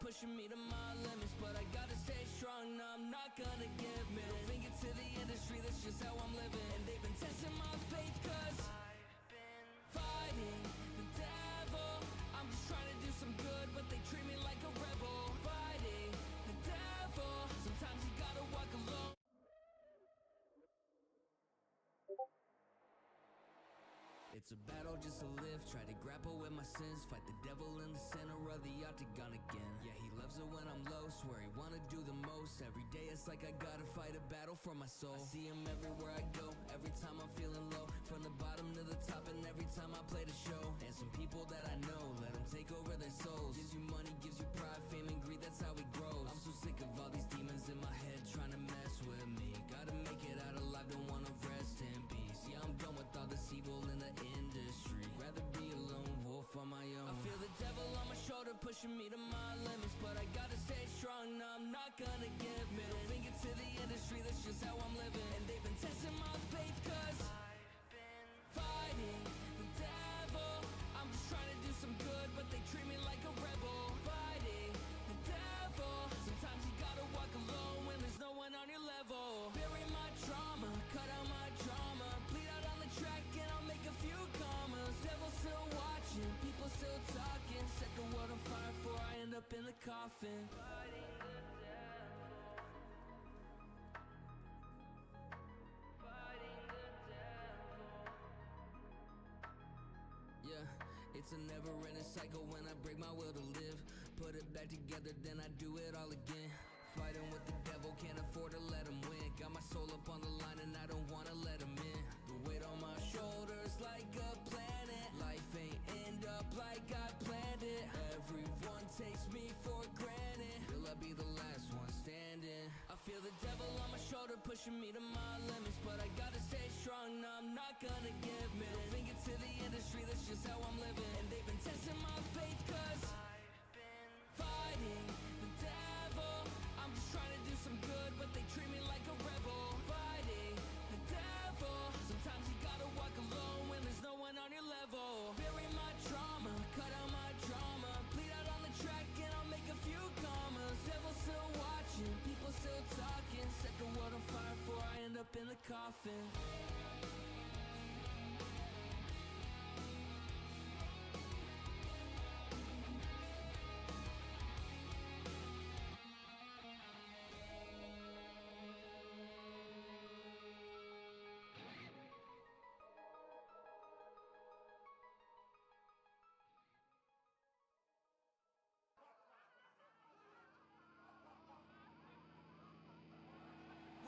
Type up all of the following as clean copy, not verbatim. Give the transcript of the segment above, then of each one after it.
pushing me to my limits, but I gotta stay strong, no, I'm not gonna give in. Middle finger to the industry, that's just how I'm living. And they've been testing my faith, cause I've been fighting the devil. I'm just trying to do some good, but they treat me like a rebel. Fighting the devil, sometimes you gotta walk alone. It's a battle just to live, try to grapple with my sins. Fight the devil in the center of the octagon again. Yeah, he loves it when I'm low, swear he wanna do the most. Every day it's like I gotta fight a battle for my soul. I see him everywhere I go, every time I'm feeling low. From the bottom to the top and every time I play the show. And some people that I know, let them take over their souls. Gives you money, gives you pride, fame and greed, that's how it grows. I'm so sick of all these demons in my head trying to mess with me. Gotta make it out alive, don't wanna rest in peace. Yeah, I'm done with all this evil in the industry. Rather be a lone wolf on my own. I feel the devil on my shoulder pushing me to my limits, but I gotta stay strong, no, I'm not gonna give in. Middle finger to the industry, that's just how I'm living. And they've been testing my faith, cause I've been fighting the devil. I'm just trying to do some good, but they treat me like a rebel. Fighting the devil, sometimes you gotta walk alone when there's no one on your level. Bury my trauma, cut out my drama, bleed out on the track and I'll make a few commas. Devil still watching, people still talking. Set the world on fire before I end up in the coffin. Fighting the devil, fighting the devil. Yeah, it's a never-ending cycle when I break my will to live. Put it back together, then I do it all again. Fighting with the devil, can't afford to let him win. Got my soul up on the line and I don't wanna let him in. The weight on my shoulders like a planet. Life ain't end up like I planned it. Everyone takes me for granted. Will I be the last one standing? I feel the devil on my shoulder pushing me to my limits, but I gotta stay strong, no, I'm not gonna give in. Middle finger to the industry, that's just how I'm living. And they've been testing my faith, cause I've been fighting the devil. I'm just trying to do some good, but they treat me like a rebel. Fighting the devil, sometimes you gotta walk alone when there's no one on your level. Bury my trauma, cut out my drama, bleed out on the track and I'll make a few commas. Devil still watching, people still talking. Set the world on fire before I end up in the coffin.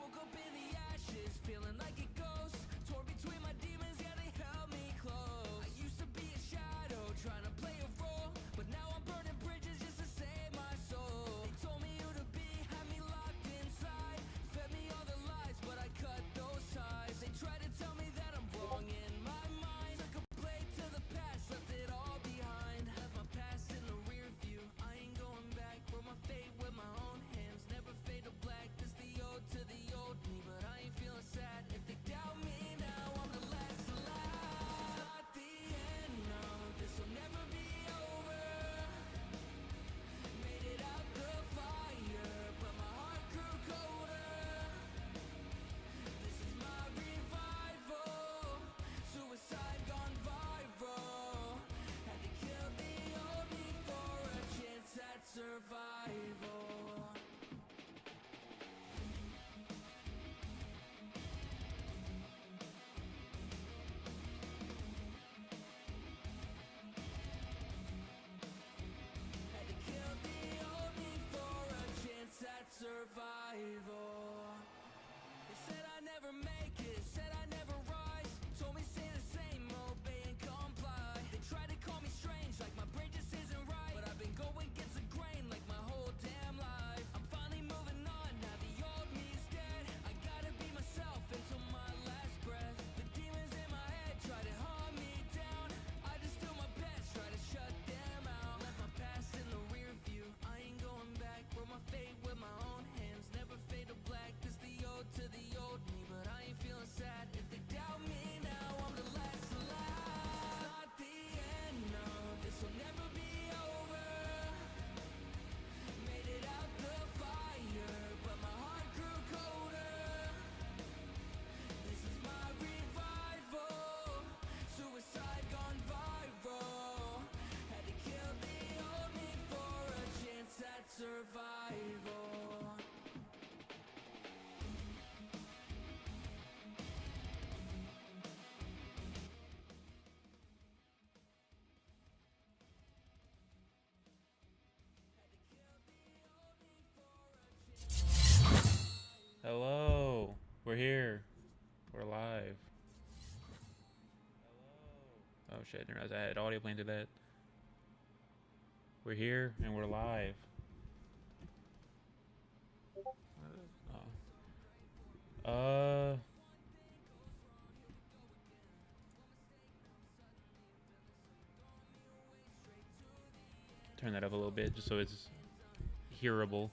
Woke up in the ashes, feeling like a ghost. Torn between my demons, yeah, they held me close. I used to be a shadow, trying to play a role, but now I'm burning bridges just to save my soul. They told me who to be, had me locked inside. Fed me all the lies, but I cut those ties. They tried to tell me that I'm wrong in my mind. Took a blade to the past, left it all behind. Left my past in the rear view, I ain't going back. Wrote my fate with my own hands, never fade to black. This the ode to the old me, but I ain't feeling sad. If they doubt me, We're here. We're live. Oh shit, I didn't realize I had audio playing through that. We're here and we're live. Turn that up a little bit just so it's hearable.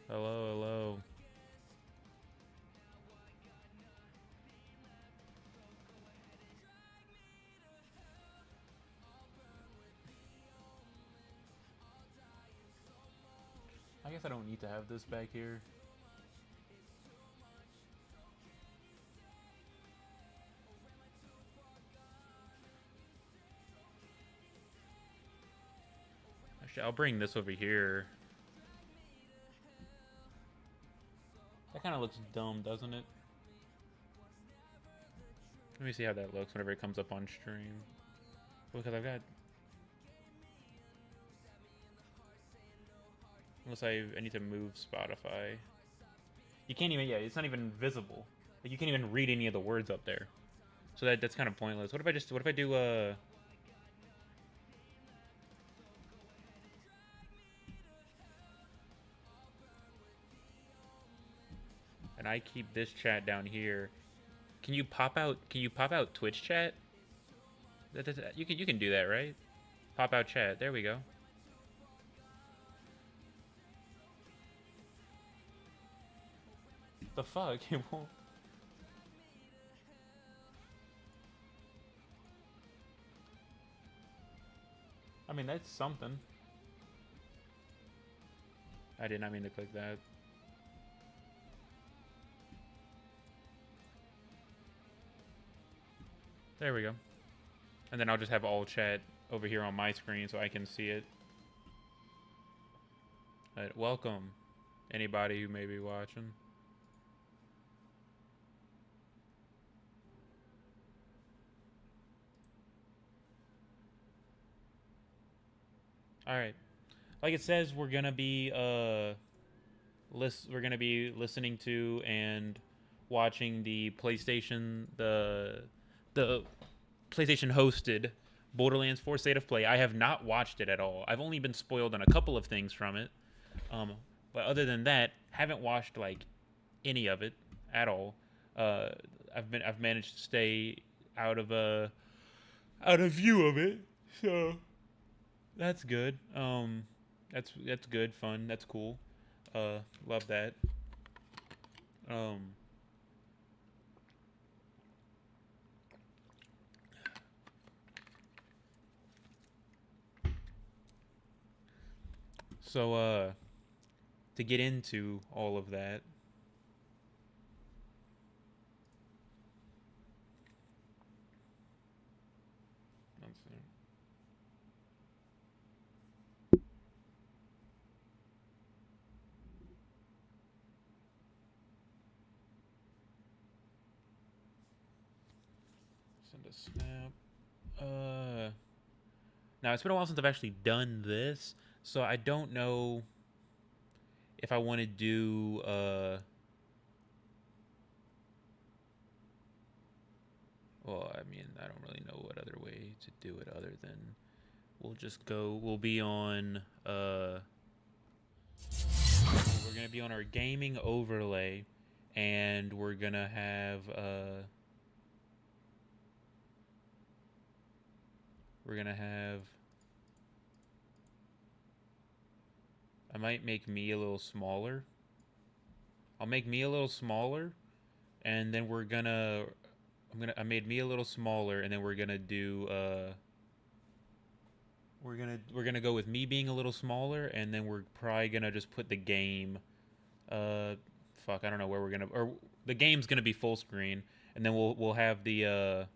Hello, hello. I guess I don't need to have this back here. Actually, I'll bring this over here. That kind of looks dumb, doesn't it? Let me see how that looks whenever it comes up on stream. Because I've got... Unless I need to move Spotify. You can't even... Yeah, it's not even visible. Like, you can't even read any of the words up there. So that's kind of pointless. What if I just... What if I do, and I keep this chat down here. Can you pop out Twitch chat? You can do that, right? Pop out chat. There we go. The fuck? It won't. I mean, that's something. I did not mean to click that. There we go. And then I'll just have all chat over here on my screen so I can see it. Welcome, anybody who may be watching. All right, like it says, we're gonna be listening to and watching the PlayStation PlayStation hosted Borderlands 4 State of Play. I have not watched it at all. I've only been spoiled on a couple of things from it. But other than that, haven't watched like any of it at all. I've managed to stay out of view of it. So that's good. That's good, fun. That's cool. Love that. So to get into all of that, send a snap. Now it's been a while since I've actually done this, so I don't know if I want to do well, I mean, I don't really know what other way to do it other than we'll be on we're gonna be on our gaming overlay, and we're gonna have I might make me a little smaller. I'll make me a little smaller, and then I made me a little smaller, and then we're gonna do we're gonna go with me being a little smaller, and then we're probably gonna just put the game fuck, I don't know where we're gonna, or the game's gonna be full screen, and then we'll have the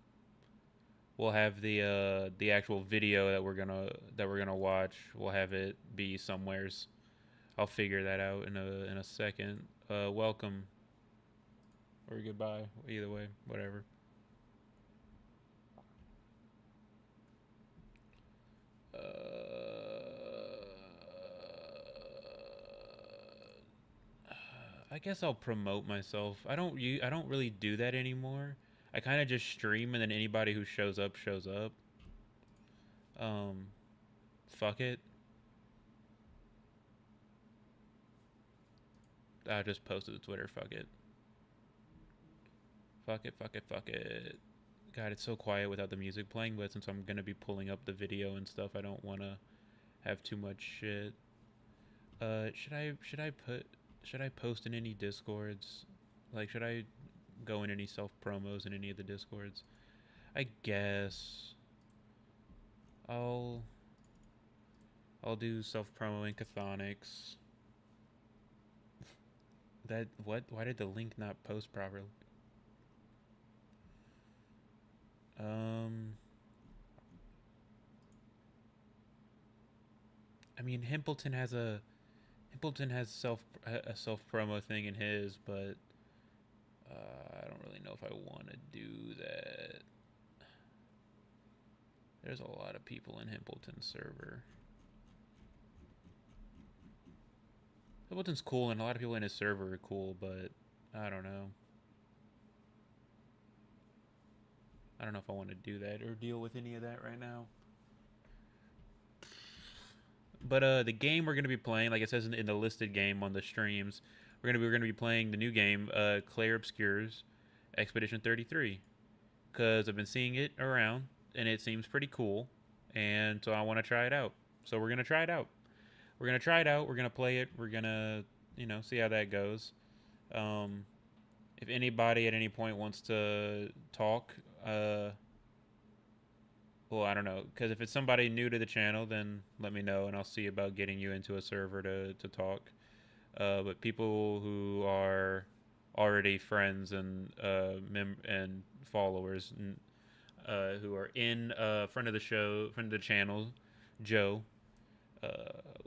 the actual video that we're gonna watch. We'll have it be somewheres. I'll figure that out in a second. Welcome or goodbye, either way, whatever. I guess I'll promote myself. I don't really do that anymore. I kind of just stream and then anybody who shows up shows up. Um, fuck it. I just posted to Twitter. Fuck it. Fuck it. Fuck it. Fuck it. God, it's so quiet without the music playing. But since I'm gonna be pulling up the video and stuff, I don't wanna have too much shit. Should I post in any discords? Like, should I go in any self promos in any of the discords? I guess I'll I'll do self promo in Chthonics. That what? Why did the link not post properly? Um, I mean, Himpleton has a self promo thing in his, but I don't really know if I want to do that. There's a lot of people in Himpleton's server. Himpleton's cool, and a lot of people in his server are cool, but I don't know. I don't know if I want to do that or deal with any of that right now. But the game we're gonna be playing, like it says in the listed game on the streams, we're gonna be playing the new game, Claire Obscures Expedition 33, because I've been seeing it around and it seems pretty cool, and so I want to try it out. So we're gonna try it out. We're gonna try it out. We're gonna play it. We're gonna see how that goes. If anybody at any point wants to talk, well, I don't know, because if it's somebody new to the channel, then let me know, and I'll see about getting you into a server to talk. But people who are already friends and and followers, who are in friend of the show, friend of the channel, Joe.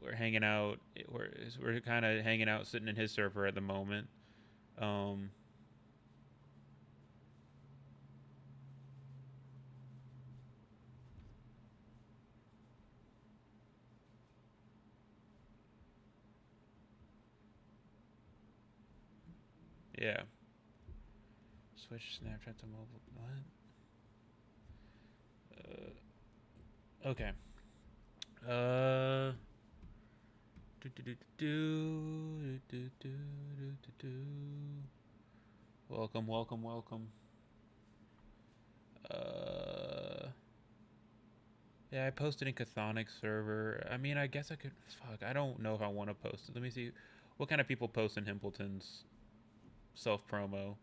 We're hanging out. We're kind of hanging out, sitting in his server at the moment. Yeah. Switch Snapchat to mobile. What? Okay. Welcome, welcome, welcome. Yeah, I posted in Chthonic server. I mean, I guess I could. Fuck, I don't know if I want to post it. Let me see. What kind of people post in Himpleton's self promo?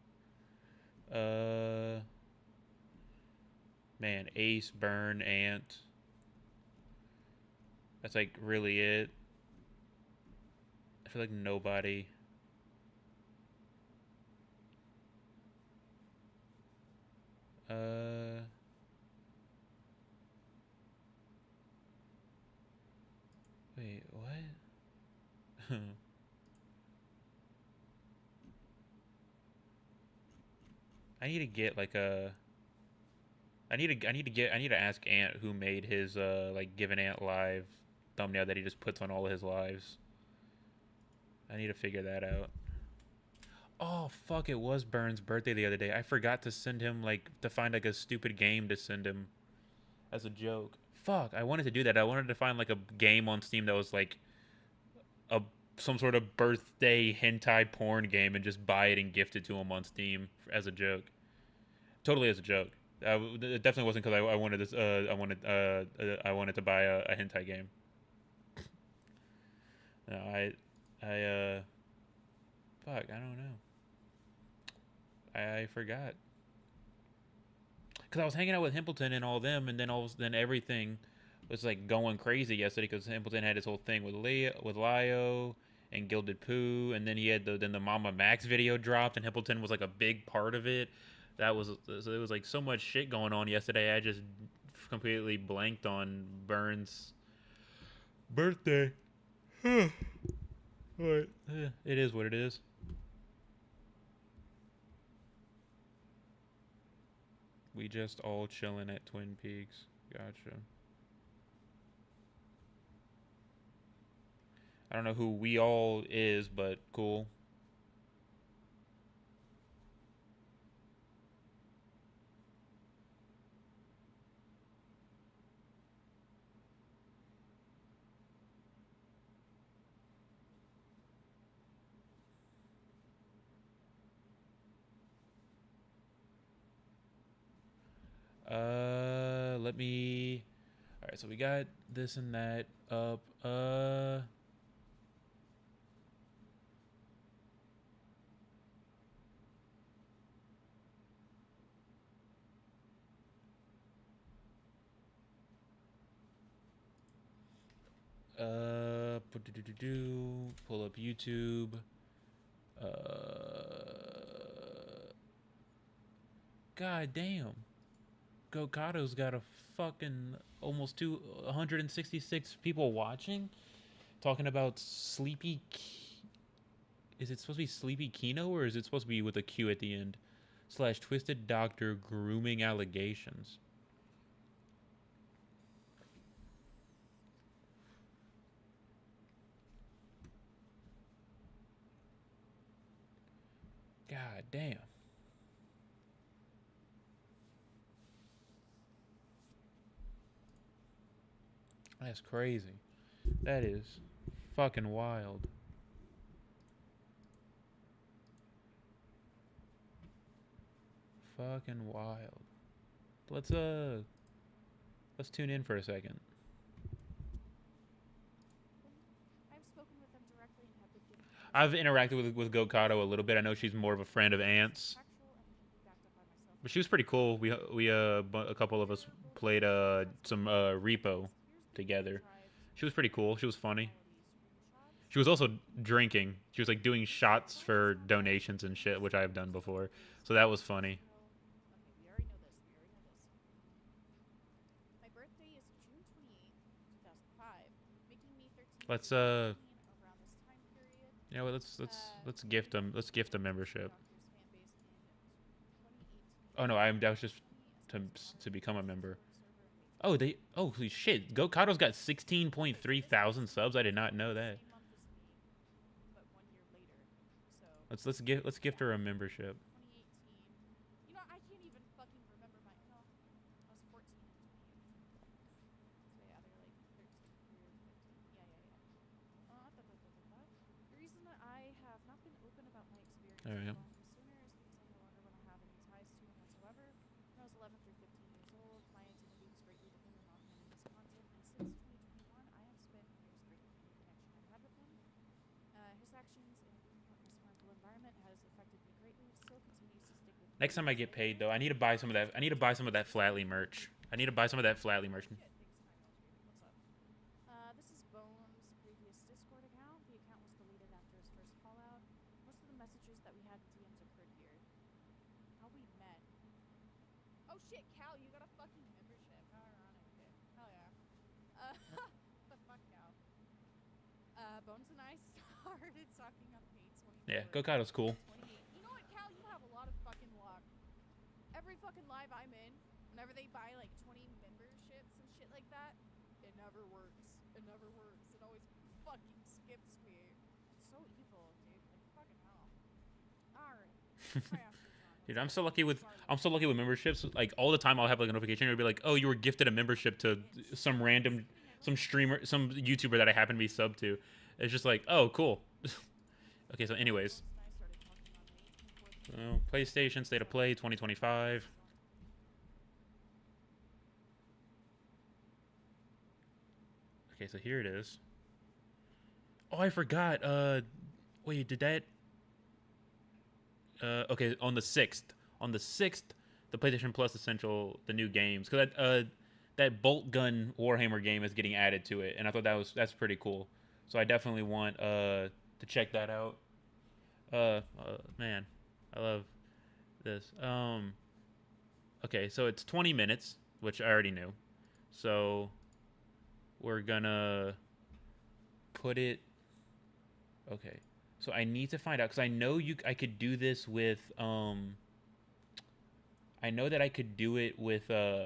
Man, Ace, Burn, Ant. That's like really it. I feel like nobody. Wait, what? I need to get like a. I need to ask Ant who made his like Give an Ant live thumbnail that he just puts on all of his lives. I need to figure that out. Oh fuck! It was Burns' birthday the other day. I forgot to send him to find like a stupid game to send him as a joke. Fuck! I wanted to do that. I wanted to find like a game on Steam that was like a some sort of birthday hentai porn game and just buy it and gift it to him on Steam as a joke. Totally as a joke. It definitely wasn't because I wanted this. I wanted to buy a hentai game. No, fuck, I don't know. I forgot. Because I was hanging out with Himpleton and all them, and then everything was like going crazy yesterday because Himpleton had his whole thing with Lio and Gilded Poo, and then he had the Mama Max video dropped, and Himpleton was like a big part of it. That was so it was like so much shit going on yesterday. I just completely blanked on Burns' birthday. But it is what it is. We just all chilling at Twin Peaks. Gotcha. I don't know who we all is, but cool. Let me. All right, so we got this and that up. Pull up YouTube. God damn. Gokado's got a fucking almost 166 people watching, talking about is it supposed to be Sleepy Kino, or is it supposed to be with a Q at the end? / Twisted Doctor grooming allegations. God damn. That's crazy. That is fucking wild. Fucking wild. Let's tune in for a second. I've interacted with Gokado a little bit. I know she's more of a friend of Ant's, but she was pretty cool. A couple of us played some Repo together. She was pretty cool. She was funny. She was also drinking. She was like doing shots for donations and shit, which I have done before. So that was funny. Let's yeah, well, let's gift them. Let's gift a membership. Oh no, that was just to become a member. Oh, holy shit. Gokado's got 16.3 thousand subs. I did not know that. Let's gift her a membership. All right. Next time I get paid, though, I need to buy some of that. I need to buy some of that Flatly merch. I need to buy some of that Flatly merch. Yeah, Gokado's cool. You know what, Cal? You have a lot of fucking luck. Every fucking live I'm in, whenever they buy like 20 memberships and shit like that, it never works. It never works. It always fucking skips me. It's so evil, dude. Like fucking hell. Alright. Dude, I'm so lucky with memberships. Like all the time, I'll have like a notification. It'll be like, "Oh, you were gifted a membership to some streamer, some YouTuber that I happen to be sub to." It's just like, "Oh, cool." Okay, so anyways, PlayStation State of Play 2025. Okay, so here it is. Oh, I forgot. Wait, did that? Okay, on the 6th. On the 6th, the PlayStation Plus Essential, the new games, because that Bolt Gun Warhammer game is getting added to it, and I thought that's pretty cool. So I definitely want to check that out. Man, I love this. Okay, so it's 20 minutes, which I already knew. So we're gonna put it. Okay, so I need to find out because I know I could do this with I know that I could do it with no.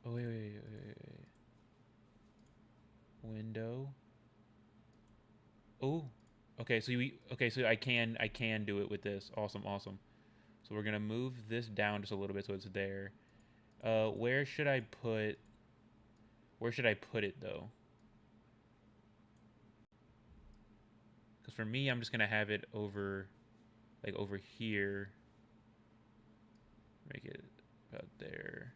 Oh wait. Window. Oh, Okay, so I can do it with this. Awesome, awesome. So we're gonna move this down just a little bit so it's there. Where should I put it though? Because for me, I'm just gonna have it over, like over here. Make it about there.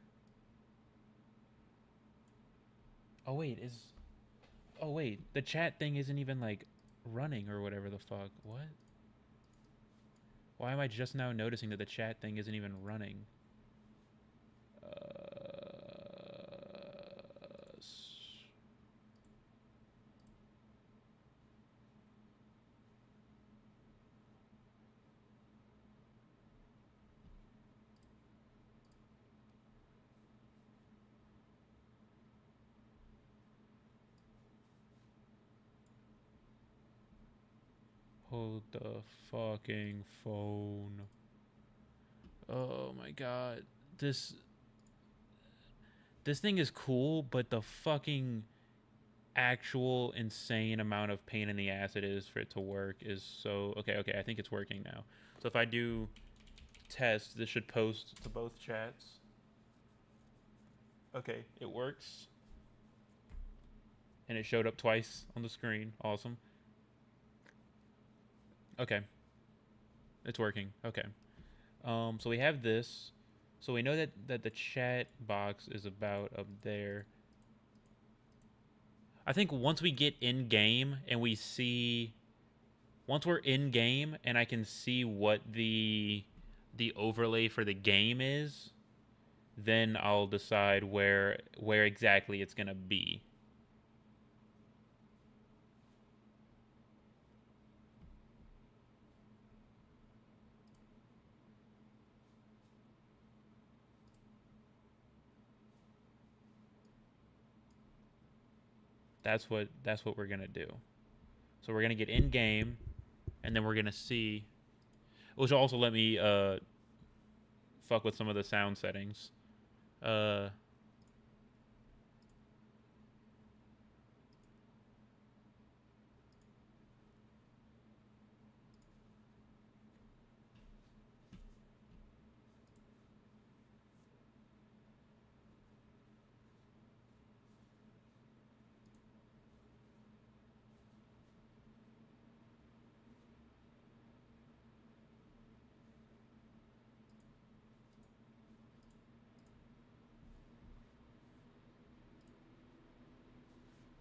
Oh wait, the chat thing isn't even like running or whatever the fuck. What? Why am I just now noticing that the chat thing isn't even running? Hold the fucking phone. Oh my god. This thing is cool, but the fucking actual insane amount of pain in the ass it is for it to work is so... Okay, I think it's working now. So if I do test, this should post to both chats. Okay, it works. And it showed up twice on the screen. Awesome. Okay. It's working. Okay. So we have this. So we know that the chat box is about up there. I think once we get in game and we see, once we're in game and I can see what the overlay for the game is, then I'll decide where exactly it's gonna be. That's what we're gonna do. So we're gonna get in game, and then we're gonna see, which will also let me fuck with some of the sound settings.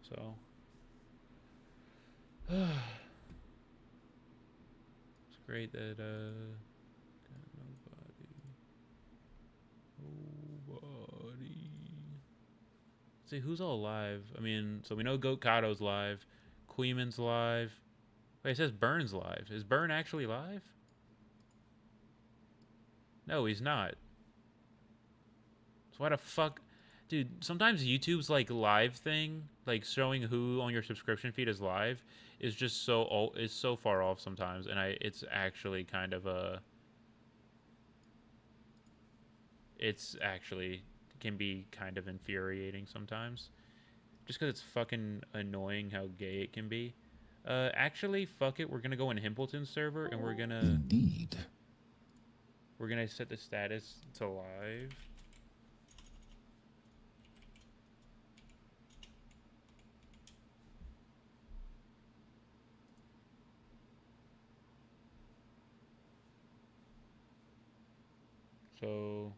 So it's great that got nobody. Let's see who's all live. I mean, so we know Goat Kato's live, Queeman's live. Wait, it says Burn's live. Is Burn actually live? No, he's not. So why the fuck, dude? Sometimes YouTube's like live thing, like showing who on your subscription feed is live, is just so far off sometimes, and it's actually kind of it's actually can be kind of infuriating sometimes, just because it's fucking annoying how gay it can be. Actually, fuck it. We're gonna go in Himpleton's server, and we're gonna set the status to live. So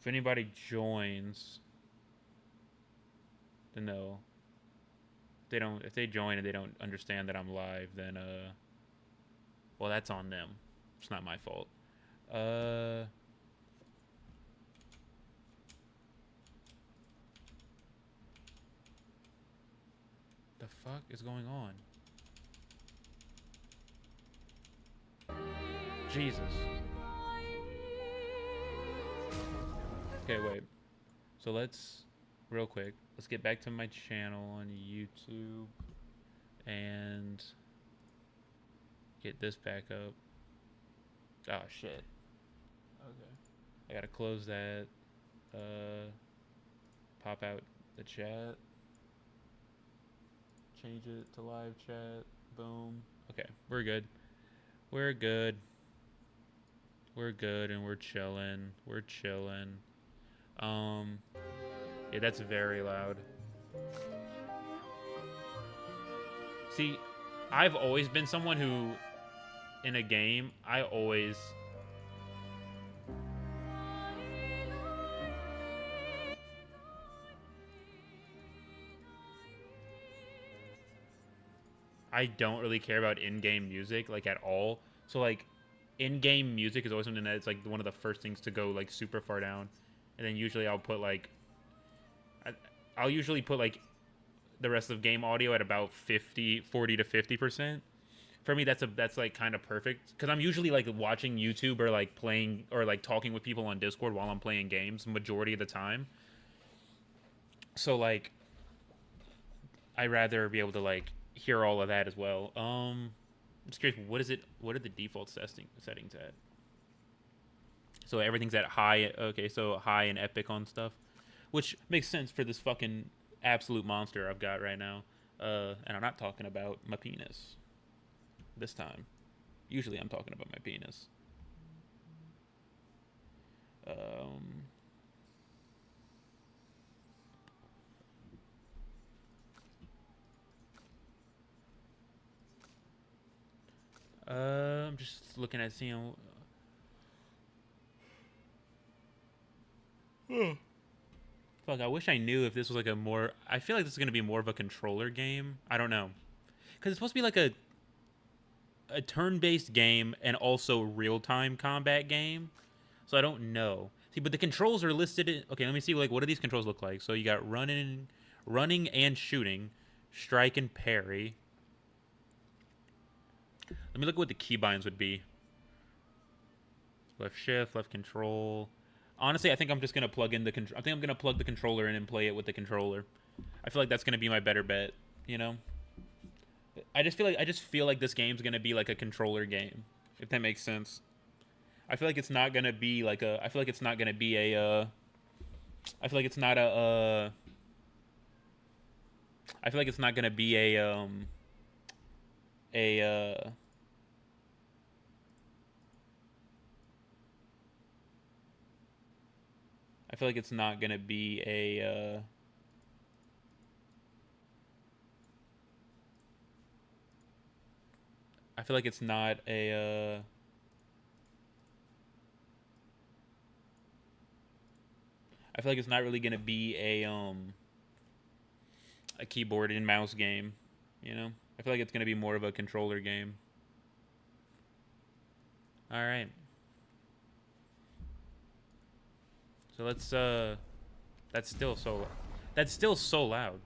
if anybody joins, then no. If they join and they don't understand that I'm live, then well, that's on them. It's not my fault. The fuck is going on? Jesus. Okay, wait. So real quick, let's get back to my channel on YouTube and get this back up. Oh, shit. Okay. I gotta close that. Pop out the chat. Change it to live chat. Boom. Okay, we're good. We're good. We're good, and we're chilling. We're chilling. Yeah, that's very loud. See, I've always been someone who, in a game, I don't really care about in-game music, like, at all. So, like, in-game music is always something that's, like, one of the first things to go, like, super far down. And then usually I'll put, like... I'll usually put, like, the rest of game audio at about 40 to 50%. For me, that's like, kind of perfect. Because I'm usually, like, watching YouTube or, like, playing... Or, like, talking with people on Discord while I'm playing games majority of the time. So, like... I'd rather be able to, like, hear all of that as well. I'm just curious, what are the default settings at? So everything's at high. Okay, so high and epic on stuff, which makes sense for this fucking absolute monster I've got right now. And I'm not talking about my penis this time. Usually I'm talking about my penis. I'm just looking at seeing. Fuck, I wish I knew if this was like a more... I feel like this is going to be more of a controller game. I don't know. Because it's supposed to be like a turn-based game and also real-time combat game. So I don't know. See, but the controls are listed in... Okay, let me see, like, what do these controls look like? So you got running and shooting, strike and parry. Let me look at what the keybinds would be. Left shift, left control... Honestly, I think I'm just gonna plug in the I think I'm gonna plug the controller in and play it with the controller. I feel like that's gonna be my better bet. You know, I just feel like this game's gonna be like a controller game, if that makes sense. I feel like it's not gonna be like a. I feel like it's not gonna be a. I feel like it's not a. I feel like it's not gonna be a. A. I feel like it's not gonna be a. I feel like it's not a. I feel like it's not really gonna be a keyboard and mouse game, you know. I feel like it's gonna be more of a controller game. All right. So let's that's still so loud.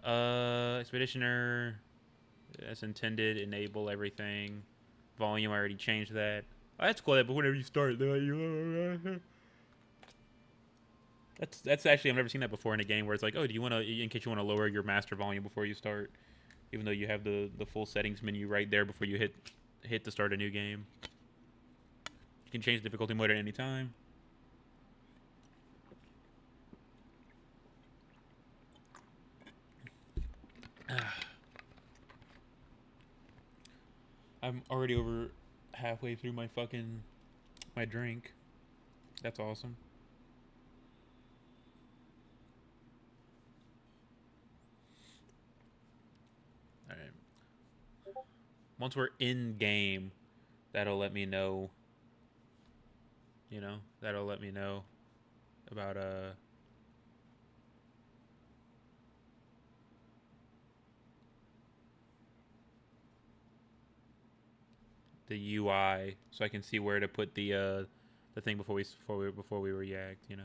Expeditioner, as intended, enable everything. Volume, I already changed that. Oh, that's cool, but whenever you start, that's actually, I've never seen that before in a game where it's like, oh, do you want to, in case you want to lower your master volume before you start, even though you have the full settings menu right there before you hit to start a new game. You can change difficulty mode at any time. I'm already over halfway through my drink. That's awesome. All right. Once we're in game, that'll let me know. You know, that'll let me know about the UI, so I can see where to put the thing before we react. You know.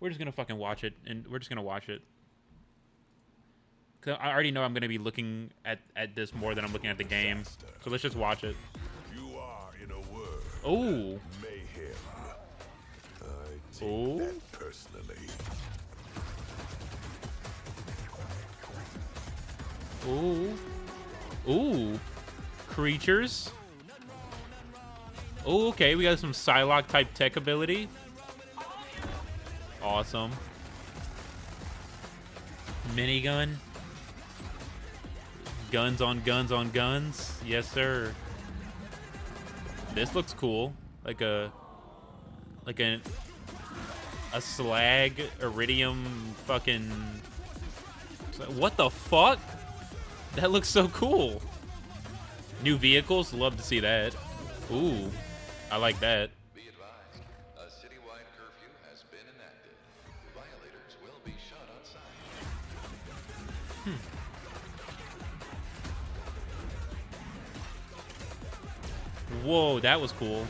We're just gonna fucking watch it, and we're just gonna watch it. 'Cause I already know I'm gonna be looking at this more than I'm looking at the game. So let's just watch it. You are in a world. Oh. Mayhem. I take Oh. that personally. Ooh. Ooh. Creatures. Oh, okay. We got some Psylocke type tech ability. Awesome. Minigun. Guns on guns on guns. Yes, sir. This looks cool. Like a slag iridium fucking. What the fuck? That looks so cool. New vehicles, love to see that. Ooh, I like that. Be advised, a citywide curfew has been enacted. Violators will be shot outside. Whoa, that was cool.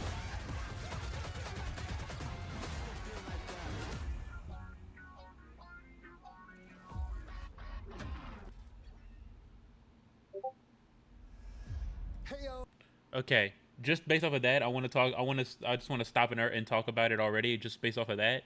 Okay, just based off of that, I just want to stop and talk about it already, just based off of that.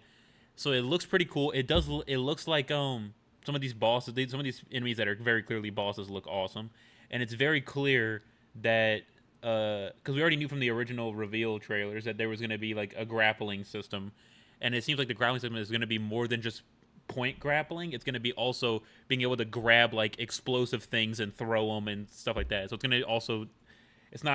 So it looks pretty cool. It looks like some of these bosses, some of these enemies that are very clearly bosses look awesome, and it's very clear that because we already knew from the original reveal trailers that there was going to be like a grappling system, and it seems like the grappling system is going to be more than just point grappling. It's going to be also being able to grab like explosive things and throw them and stuff like that. So it's going to also which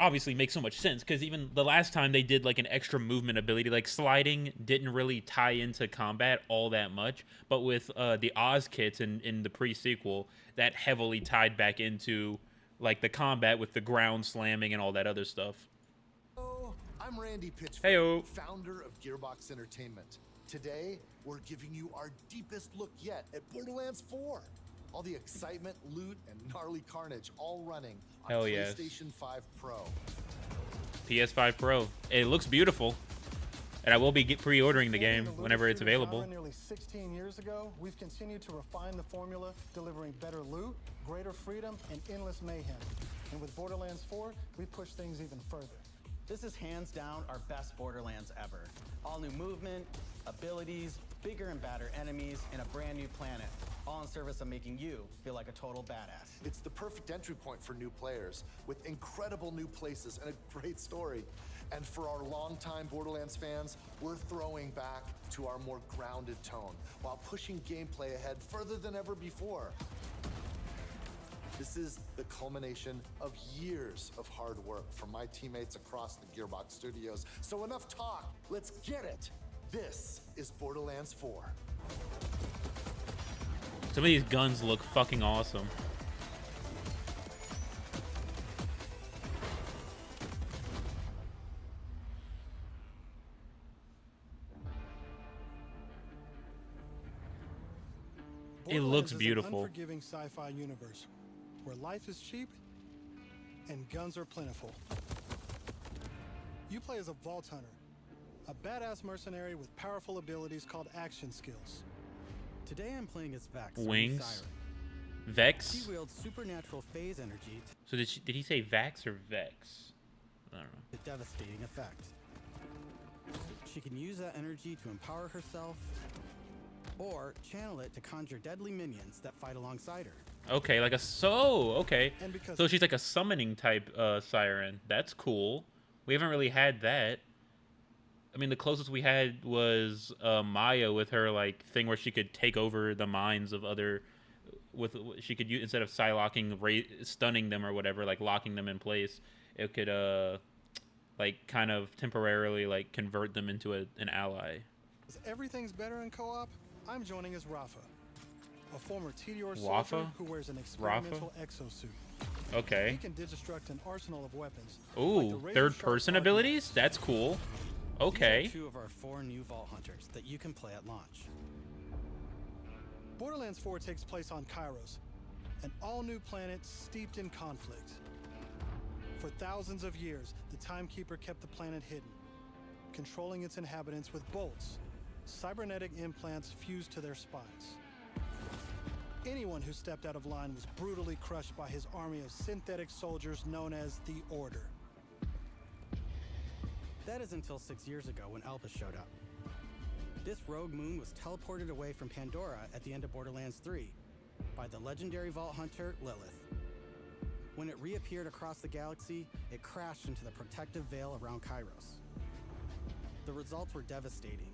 obviously makes so much sense, because even the last time they did like an extra movement ability, like sliding didn't really tie into combat all that much, but with the Oz kits in the pre-sequel, that heavily tied back into like the combat with the ground slamming and all that other stuff. I'm Randy Pitchford, Heyo. founder of Gearbox Entertainment. Today, we're giving you our deepest look yet at Borderlands 4. All the excitement, loot, and gnarly carnage all running on Hell yes. PlayStation 5 Pro. PS5 Pro. It looks beautiful, and I will be pre-ordering the game Standing in whenever loot it's shooter available. genre nearly 16 years ago, we've continued to refine the formula, delivering better loot, greater freedom, and endless mayhem. And with Borderlands 4, we push things even further. This is hands down our best Borderlands ever. All new movement, abilities, bigger and badder enemies, and a brand new planet. All in service of making you feel like a total badass. It's the perfect entry point for new players, with incredible new places and a great story. And for our longtime Borderlands fans, we're throwing back to our more grounded tone, while pushing gameplay ahead further than ever before. This is the culmination of years of hard work from my teammates across the Gearbox studios. So enough talk, let's get it. This is Borderlands 4. Some of these guns look fucking awesome. It looks Borderlands is beautiful. An unforgiving sci-fi universe where life is cheap and guns are plentiful. You play as a Vault Hunter, a badass mercenary with powerful abilities called action skills. Today I'm playing as Vex. Wings? Siren. Vex? She wields supernatural phase energy So did he say Vax or Vex? I don't know. to devastating effect. She can use that energy to empower herself, or channel it to conjure deadly minions that fight alongside her. Okay, okay. And because So she's like a summoning type siren. That's cool. We haven't really had that. I mean, the closest we had was Maya with her like thing where she could take over the minds of other. She could use, instead of Psylocking, stunning them or whatever, like locking them in place, it could like kind of temporarily like convert them into an ally. everything's better in co-op, I'm joining as Rafa, a former TDR soldier Wafa? who wears an experimental exosuit. Okay. He can digistruct an arsenal of weapons. Ooh, like the razor-sharp third-person Dark abilities? Knight. That's cool. These Okay. are 2 of our 4 new Vault Hunters that you can play at launch. Borderlands 4 takes place on Kairos, an all-new planet steeped in conflict. For thousands of years, the Timekeeper kept the planet hidden. controlling its inhabitants with bolts, cybernetic implants fused to their spines. Anyone who stepped out of line was brutally crushed by his army of synthetic soldiers known as the Order. That is until 6 years ago when Elpis showed up. This rogue moon was teleported away from Pandora at the end of Borderlands 3 by the legendary Vault Hunter Lilith. When it reappeared across the galaxy, it crashed into the protective veil around Kairos. The results were devastating.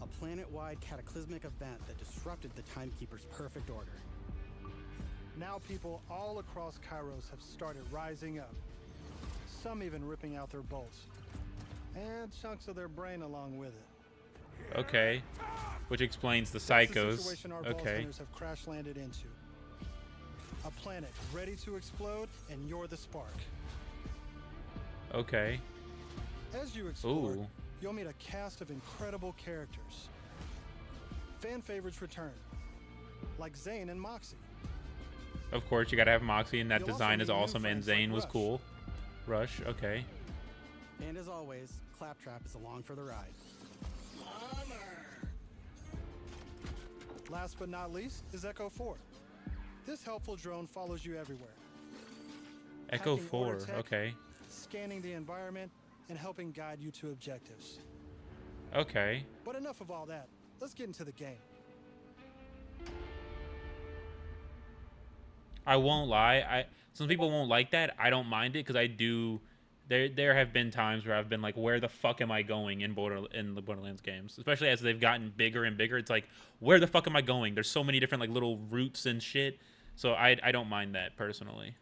A planet-wide cataclysmic event that disrupted the Timekeeper's perfect order. Now people all across Kairos have started rising up. Some even ripping out their bolts. And chunks of their brain along with it. Okay. Which explains the That's the psychos. situation our Vault Okay. Hunters have crash landed into. A planet ready to explode, and you're the spark. Okay. As you explore, Ooh. you'll meet a cast of incredible characters. Fan favorites return, like Zane and Moxie. Of course, you gotta have Moxie, and that You'll also design is meet new awesome, and friends like Zane was Rush. cool. Rush, okay. And as always, Claptrap is along for the ride. Last but not least is Echo 4. This helpful drone follows you everywhere, Echo Hacking 4, order tech. okay. scanning the environment and helping guide you to objectives. Okay. But enough of all that. Let's get into the game. I won't lie. Some people won't like that. I don't mind it because I do. There have been times where I've been like, where the fuck am I going in the Borderlands games? Especially as they've gotten bigger and bigger. It's like, where the fuck am I going? There's so many different like little routes and shit. So I don't mind that personally.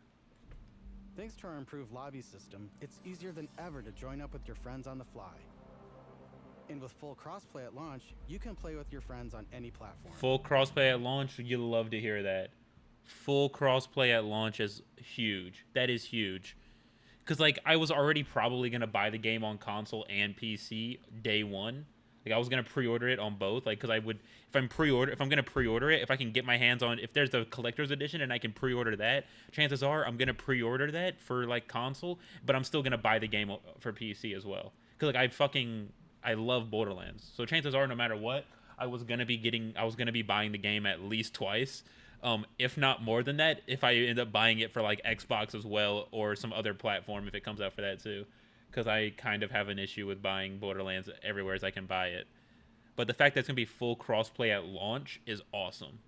Thanks to our improved lobby system, it's easier than ever to join up with your friends on the fly. And with full crossplay at launch, you can play with your friends on any platform. Full crossplay at launch, you love to hear that. Full crossplay at launch is huge. That is huge. Because, like, I was already probably going to buy the game on console and PC day one. Like, I was going to pre-order it on both. Like, because I would, if I'm going to pre-order it, if I can get my hands on, if there's a collector's edition and I can pre-order that, chances are I'm going to pre-order that for, like, console. But I'm still going to buy the game for PC as well. Because, like, I love Borderlands. So chances are, no matter what, I was going to be buying the game at least twice. If not more than that, if I end up buying it for like Xbox as well or some other platform if it comes out for that too, because I kind of have an issue with buying Borderlands everywhere as I can buy it. But the fact that it's gonna be full crossplay at launch is awesome,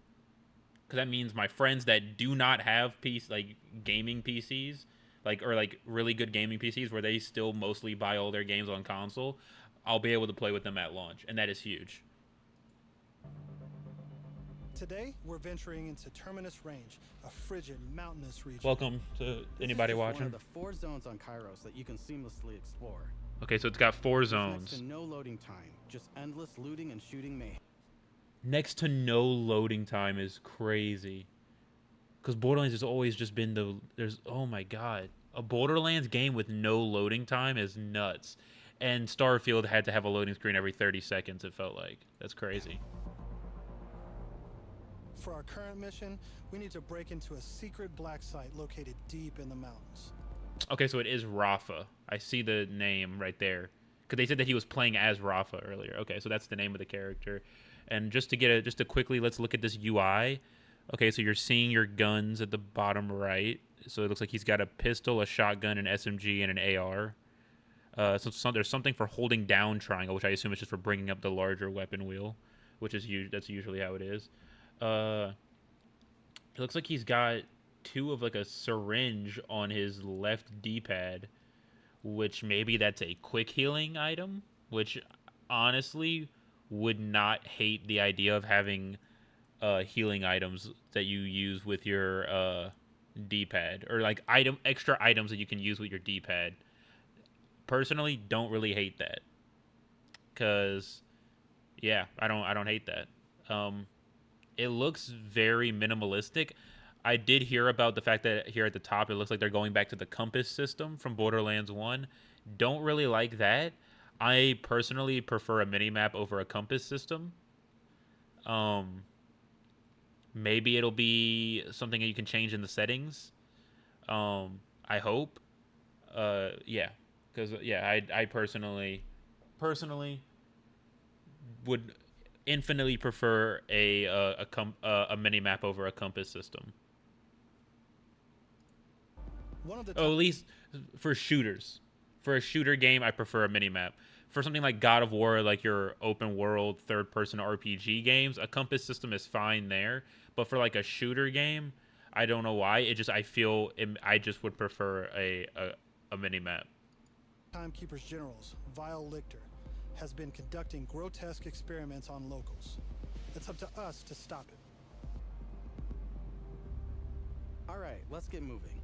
because that means my friends that do not have gaming PCs, or really good gaming PCs where they still mostly buy all their games on console, I'll be able to play with them at launch, and that is huge. Today, we're venturing into Terminus Range, a frigid, mountainous region. Welcome to anybody This is just watching. one of the 4 zones on Kairos that you can seamlessly explore. Okay, so it's got 4 Next zones. to no loading time, just endless looting and shooting mayhem. Next to no loading time is crazy. Because Borderlands has always just been oh my god. A Borderlands game with no loading time is nuts. And Starfield had to have a loading screen every 30 seconds, it felt like. That's crazy. For our current mission, we need to break into a secret black site located deep in the mountains. Okay, so it is Rafa. I see the name right there. Because they said that he was playing as Rafa earlier. Okay, so that's the name of the character. And just to quickly, let's look at this UI. Okay, so you're seeing your guns at the bottom right. So it looks like he's got a pistol, a shotgun, an SMG, and an AR. So there's something for holding down triangle, which I assume is just for bringing up the larger weapon wheel, which is that's usually how it is. It looks like he's got 2 of like a syringe on his left D-pad, which maybe that's a quick healing item, which honestly would not hate the idea of having healing items that you use with your D-pad, or like extra items that you can use with your D-pad. Personally, don't really hate that, because yeah, I don't hate that. It looks very minimalistic. I did hear about the fact that here at the top, it looks like they're going back to the compass system from Borderlands 1. Don't really like that. I personally prefer a minimap over a compass system. Maybe it'll be something that you can change in the settings. I hope. Yeah. Because, yeah, I personally personally would infinitely prefer a mini map over a compass system. At least for shooters. For a shooter game, I prefer a mini map. For something like God of War, like your open world third person RPG games, a compass system is fine there. But for like a shooter game, I don't know why. I just would prefer a mini map. Timekeeper's Generals, Vile Lictor, has been conducting grotesque experiments on locals. It's up to us to stop it. All right, let's get moving.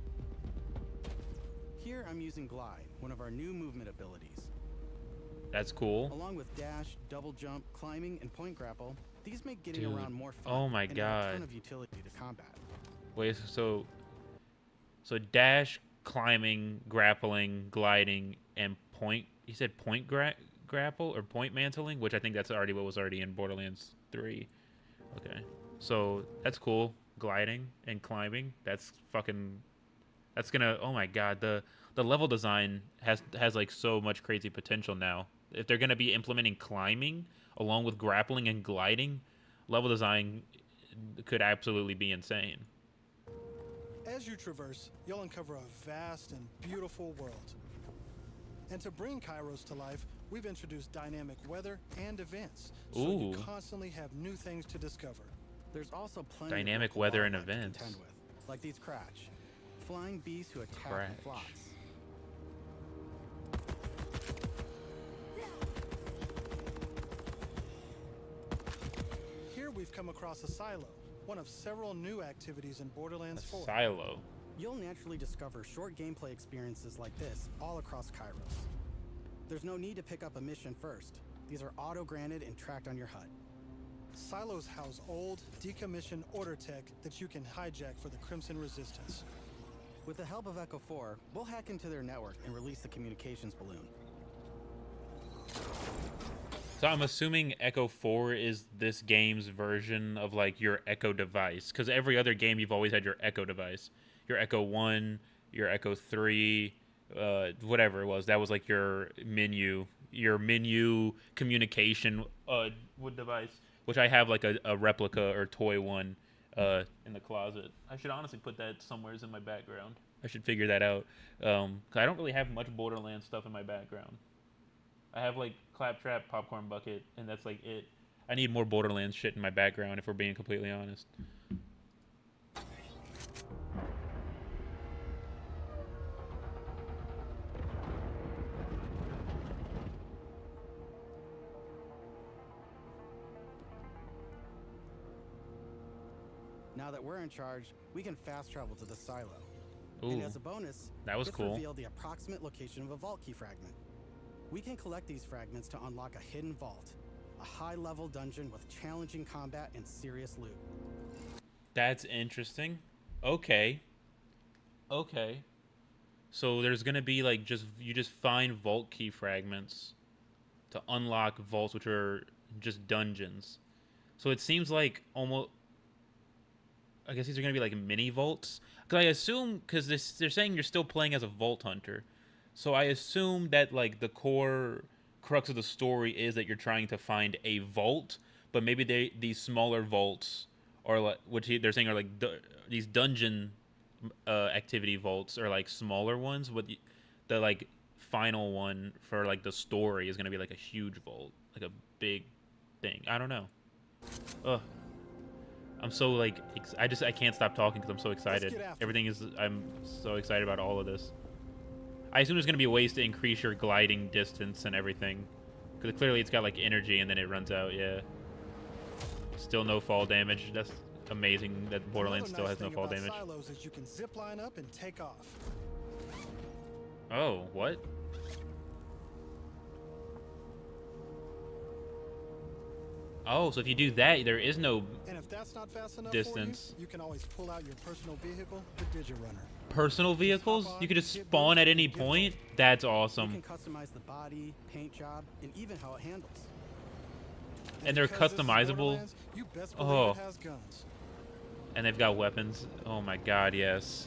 Here I'm using Glide, one of our new movement abilities. That's cool. Along with dash, double jump, climbing, and point grapple, these make getting around more fun. Oh my and god. add a ton of utility to combat. Wait, so dash, climbing, grappling, gliding, and point. You said point grapple or point mantling, which I think that's already what was already in Borderlands 3. Okay, so that's cool. Gliding and climbing. That's gonna. Oh my god, the level design has like so much crazy potential now. If they're gonna be implementing climbing along with grappling and gliding, level design could absolutely be insane. As you traverse, you'll uncover a vast and beautiful world. And to bring Kairos to life, we've introduced dynamic weather and events, so you constantly have new things to discover. There's also plenty dynamic of weather and wildlife to events, contend with, like these Cratch, flying beasts who attack in flocks. Here we've come across a silo, one of several new activities in Borderlands 4. Silo. You'll naturally discover short gameplay experiences like this all across Kairos. There's no need to pick up a mission first. These are auto-granted and tracked on your HUD. Silos house old, decommissioned order tech that you can hijack for the Crimson Resistance. With the help of Echo 4, we'll hack into their network and release the communications balloon. So I'm assuming Echo 4 is this game's version of like your Echo device, because every other game you've always had your Echo device. Your Echo 1, your Echo 3, whatever it was. That was like your menu communication device, which I have like a replica or toy one in the closet. I should honestly put that somewhere in my background. I should figure that out. 'Cause I don't really have much Borderlands stuff in my background. I have like Claptrap, Popcorn Bucket, and that's like it. I need more Borderlands shit in my background if we're being completely honest. Now that we're in charge, we can fast travel to the silo. Ooh, and as a bonus, that was cool. Reveal the approximate location of a vault key fragment. We can collect these fragments to unlock a hidden vault, a high-level dungeon with challenging combat and serious loot. That's interesting. Okay. So there's gonna be like you just find vault key fragments to unlock vaults, which are just dungeons. So it seems like almost. I guess these are gonna be like mini vaults. Cause I assume they're saying you're still playing as a vault hunter, so I assume that like the core crux of the story is that you're trying to find a vault, but maybe these smaller vaults are like, which they're saying are like these dungeon activity vaults are like smaller ones. With the like final one for like the story is gonna be like a huge vault, like a big thing. I don't know. Ugh. I'm so like I can't stop talking because I'm so excited. I'm so excited about all of this. I assume there's gonna be ways to increase your gliding distance and everything, because clearly it's got like energy and then it runs out. Yeah. Still no fall damage. That's amazing that Borderlands still has no fall damage. Silos is you can zip line up and take off. Oh, what? Oh, so if you do that, there is no and if that's not fast enough distance. For you can always pull out your personal vehicle, the Digirunner. Personal vehicles? You could just spawn at any point? That's awesome. You can customize the body, paint job, and even how it handles. And they're customizable. You best believe it has guns. And they've got weapons. Oh my god, yes.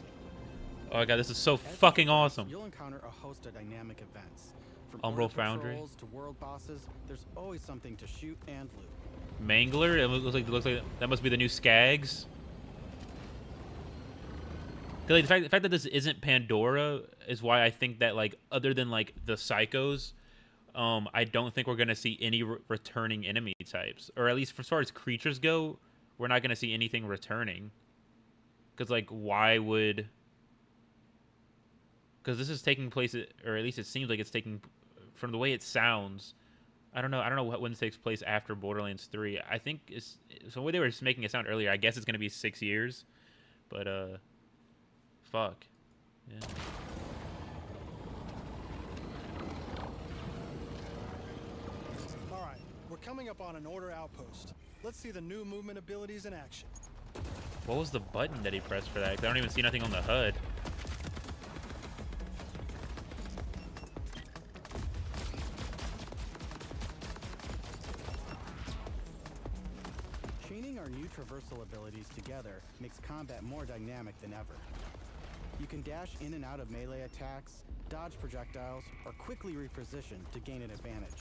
Oh my god, this is so fucking awesome. You'll encounter a host of dynamic events, From Umbral order Foundry. patrols to world bosses, there's always something to shoot and loot. Mangler? It looks like that must be the new Skags. 'Cause, like, the fact that this isn't Pandora is why I think that, like, other than like the Psychos, I don't think we're gonna see any returning enemy types, or at least as far as creatures go, we're not gonna see anything returning. Because, like, why would? Because this is taking place, or at least it seems like it's taking, from the way it sounds. I don't know when it takes place after Borderlands 3. I think it's so the way they were just making it sound earlier. I guess it's gonna be 6 years, but fuck, yeah. All right, we're coming up on an order outpost. Let's see the new movement abilities in action. What was the button that he pressed for that? 'Cause I don't even see nothing on the HUD. Chaining our new traversal abilities together makes combat more dynamic than ever. You can dash in and out of melee attacks, dodge projectiles, or quickly reposition to gain an advantage.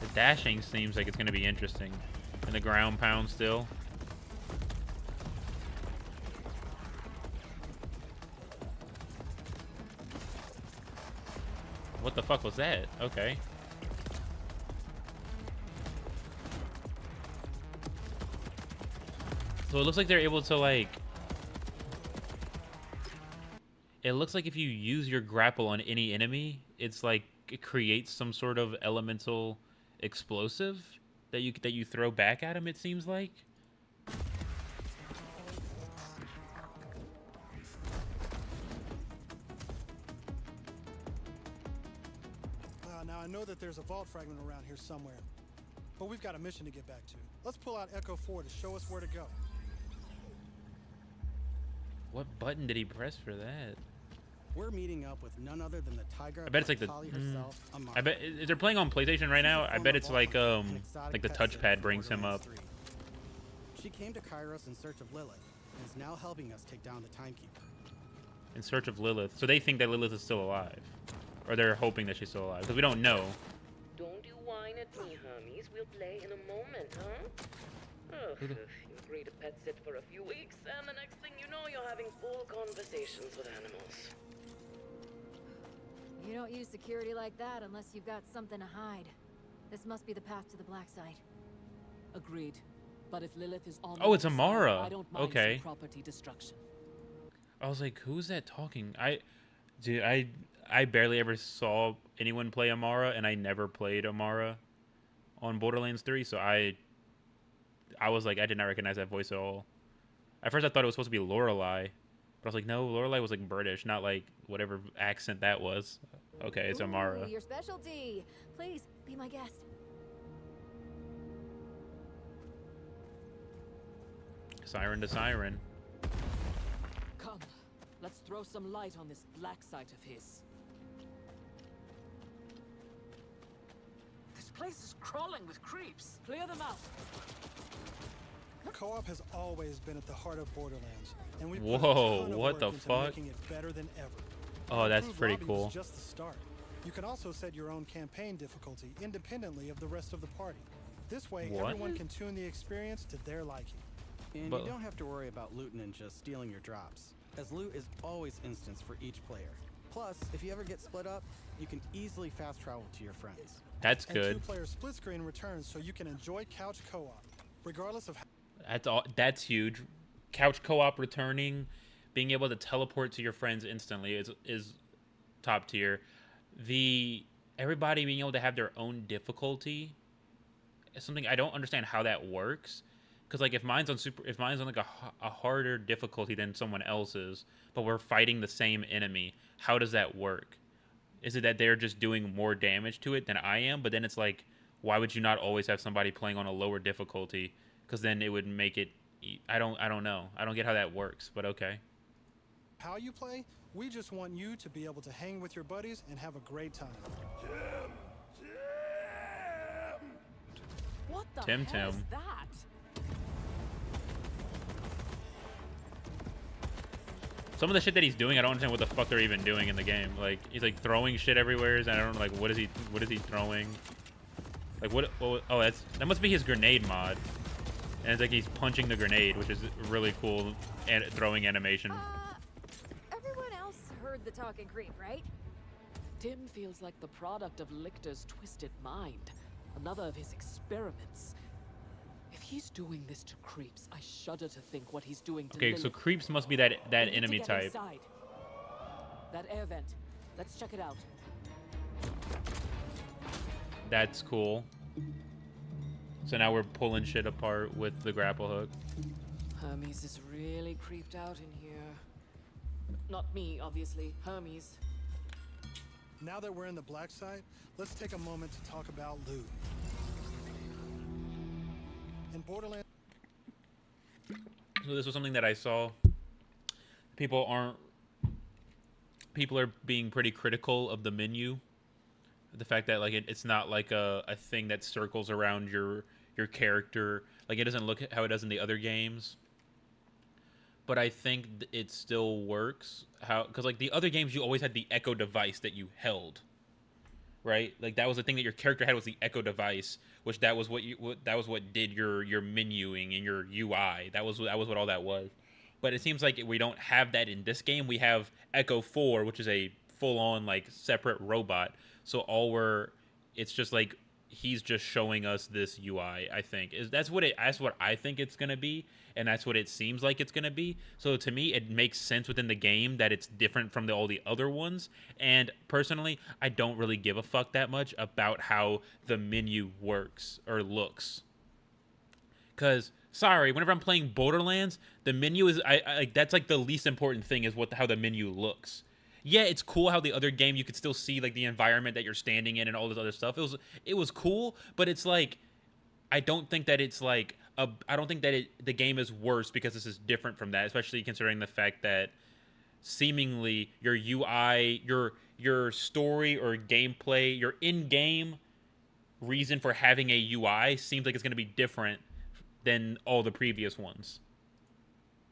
The dashing seems like it's going to be interesting. And the ground pound still. What the fuck was that? Okay. So it looks like they're able to, like... It looks like if you use your grapple on any enemy, it's like it creates some sort of elemental explosive that you throw back at him, it seems like. Now I know that there's a vault fragment around here somewhere, but we've got a mission to get back to. Let's pull out Echo 4 to show us where to go. What button did he press for that? We're meeting up with none other than the Tiger. I bet it's like the. Herself, I bet if they're playing on PlayStation right now. I bet it's like the touchpad brings him up. She came to Kairos in search of Lilith and is now helping us take down the Timekeeper. In search of Lilith, so they think that Lilith is still alive, or they're hoping that she's still alive because we don't know. Don't you whine at me, Hermes. We'll play in a moment, huh? Oh, you agree to pet sit for a few weeks, and the next thing you know, you're having full conversations with animals. You don't use security like that unless you've got something to hide. This must be the path to the black site. Agreed. But if Lilith is on Oh, it's Amara. I don't mind Okay. some property destruction. I was like, who's that talking? I barely ever saw anyone play Amara, and I never played Amara on Borderlands 3, so I was like, I did not recognize that voice at all. At first, I thought it was supposed to be Lorelei, but I was like, no, Lorelei was like British, not like whatever accent that was. Okay, it's Amara. Ooh, your specialty. Please be my guest. Siren to siren. Come, let's throw some light on this black site of his. This place is crawling with creeps. Clear them out. Co-op has always been at the heart of Borderlands, and we've put a Whoa, ton of what work the into fuck? making it better than ever. Oh, that's Improved pretty lobby cool. was just the start. You can also set your own campaign difficulty independently of the rest of the party. This way, What? everyone can tune the experience to their liking. And But- you don't have to worry about looting and just stealing your drops, as loot is always instanced for each player. Plus, if you ever get split up, you can easily fast travel to your friends. That's And good. two-player split screen returns so you can enjoy couch co-op, regardless of how That's all. That's huge. Couch co-op returning, being able to teleport to your friends instantly is top tier. Everybody being able to have their own difficulty is something I don't understand how that works. Because like if mine's on like a harder difficulty than someone else's, but we're fighting the same enemy, how does that work? Is it that they're just doing more damage to it than I am? But then it's like, why would you not always have somebody playing on a lower difficulty? Because then it would make it. I don't know. I don't get how that works. But okay. how you play. We just want you to be able to hang with your buddies and have a great time. What the Tim hell is Tim. that? Some of the shit that he's doing, I don't understand what the fuck they're even doing in the game. Like, he's like throwing shit everywhere, and I don't know, like, what is he throwing? Like, what oh, that must be his grenade mod. And it's like he's punching the grenade, which is really cool and throwing animation. Everyone else heard the talking creep, right? Tim feels like the product of Lictor's twisted mind. Another of his experiments. If he's doing this to creeps, I shudder to think what he's doing to Okay, so Lilith. creeps must be that We need to enemy get type. inside. That air vent. Let's check it out. That's cool. So now we're pulling shit apart with the grapple hook. Hermes is really creeped out in here. Not me, obviously. Hermes. Now that we're in the black site, let's take a moment to talk about loot. In Borderlands... So this was something that I saw. People are being pretty critical of the menu. The fact that like it's not like a thing that circles around your character. Like it doesn't look how it does in the other games. But I think it still works. Because like the other games, you always had the Echo device that you held, right? Like that was the thing that your character had, was the Echo device, which that was what did your menuing and your UI. That was what all that was. But it seems like we don't have that in this game. We have Echo 4, which is a full-on like separate robot. So it's just like he's just showing us this UI. I think that's what I think it's gonna be, and that's what it seems like it's gonna be. So to me, it makes sense within the game that it's different from all the other ones. And personally, I don't really give a fuck that much about how the menu works or looks. Cause sorry, whenever I'm playing Borderlands, the menu is that's like the least important thing is how the menu looks. Yeah, it's cool how the other game you could still see like the environment that you're standing in and all this other stuff. It was cool, but it's like I don't think that it's like I don't think that the game is worse because this is different from that, especially considering the fact that seemingly your UI, your story or gameplay, your in-game reason for having a UI seems like it's going to be different than all the previous ones.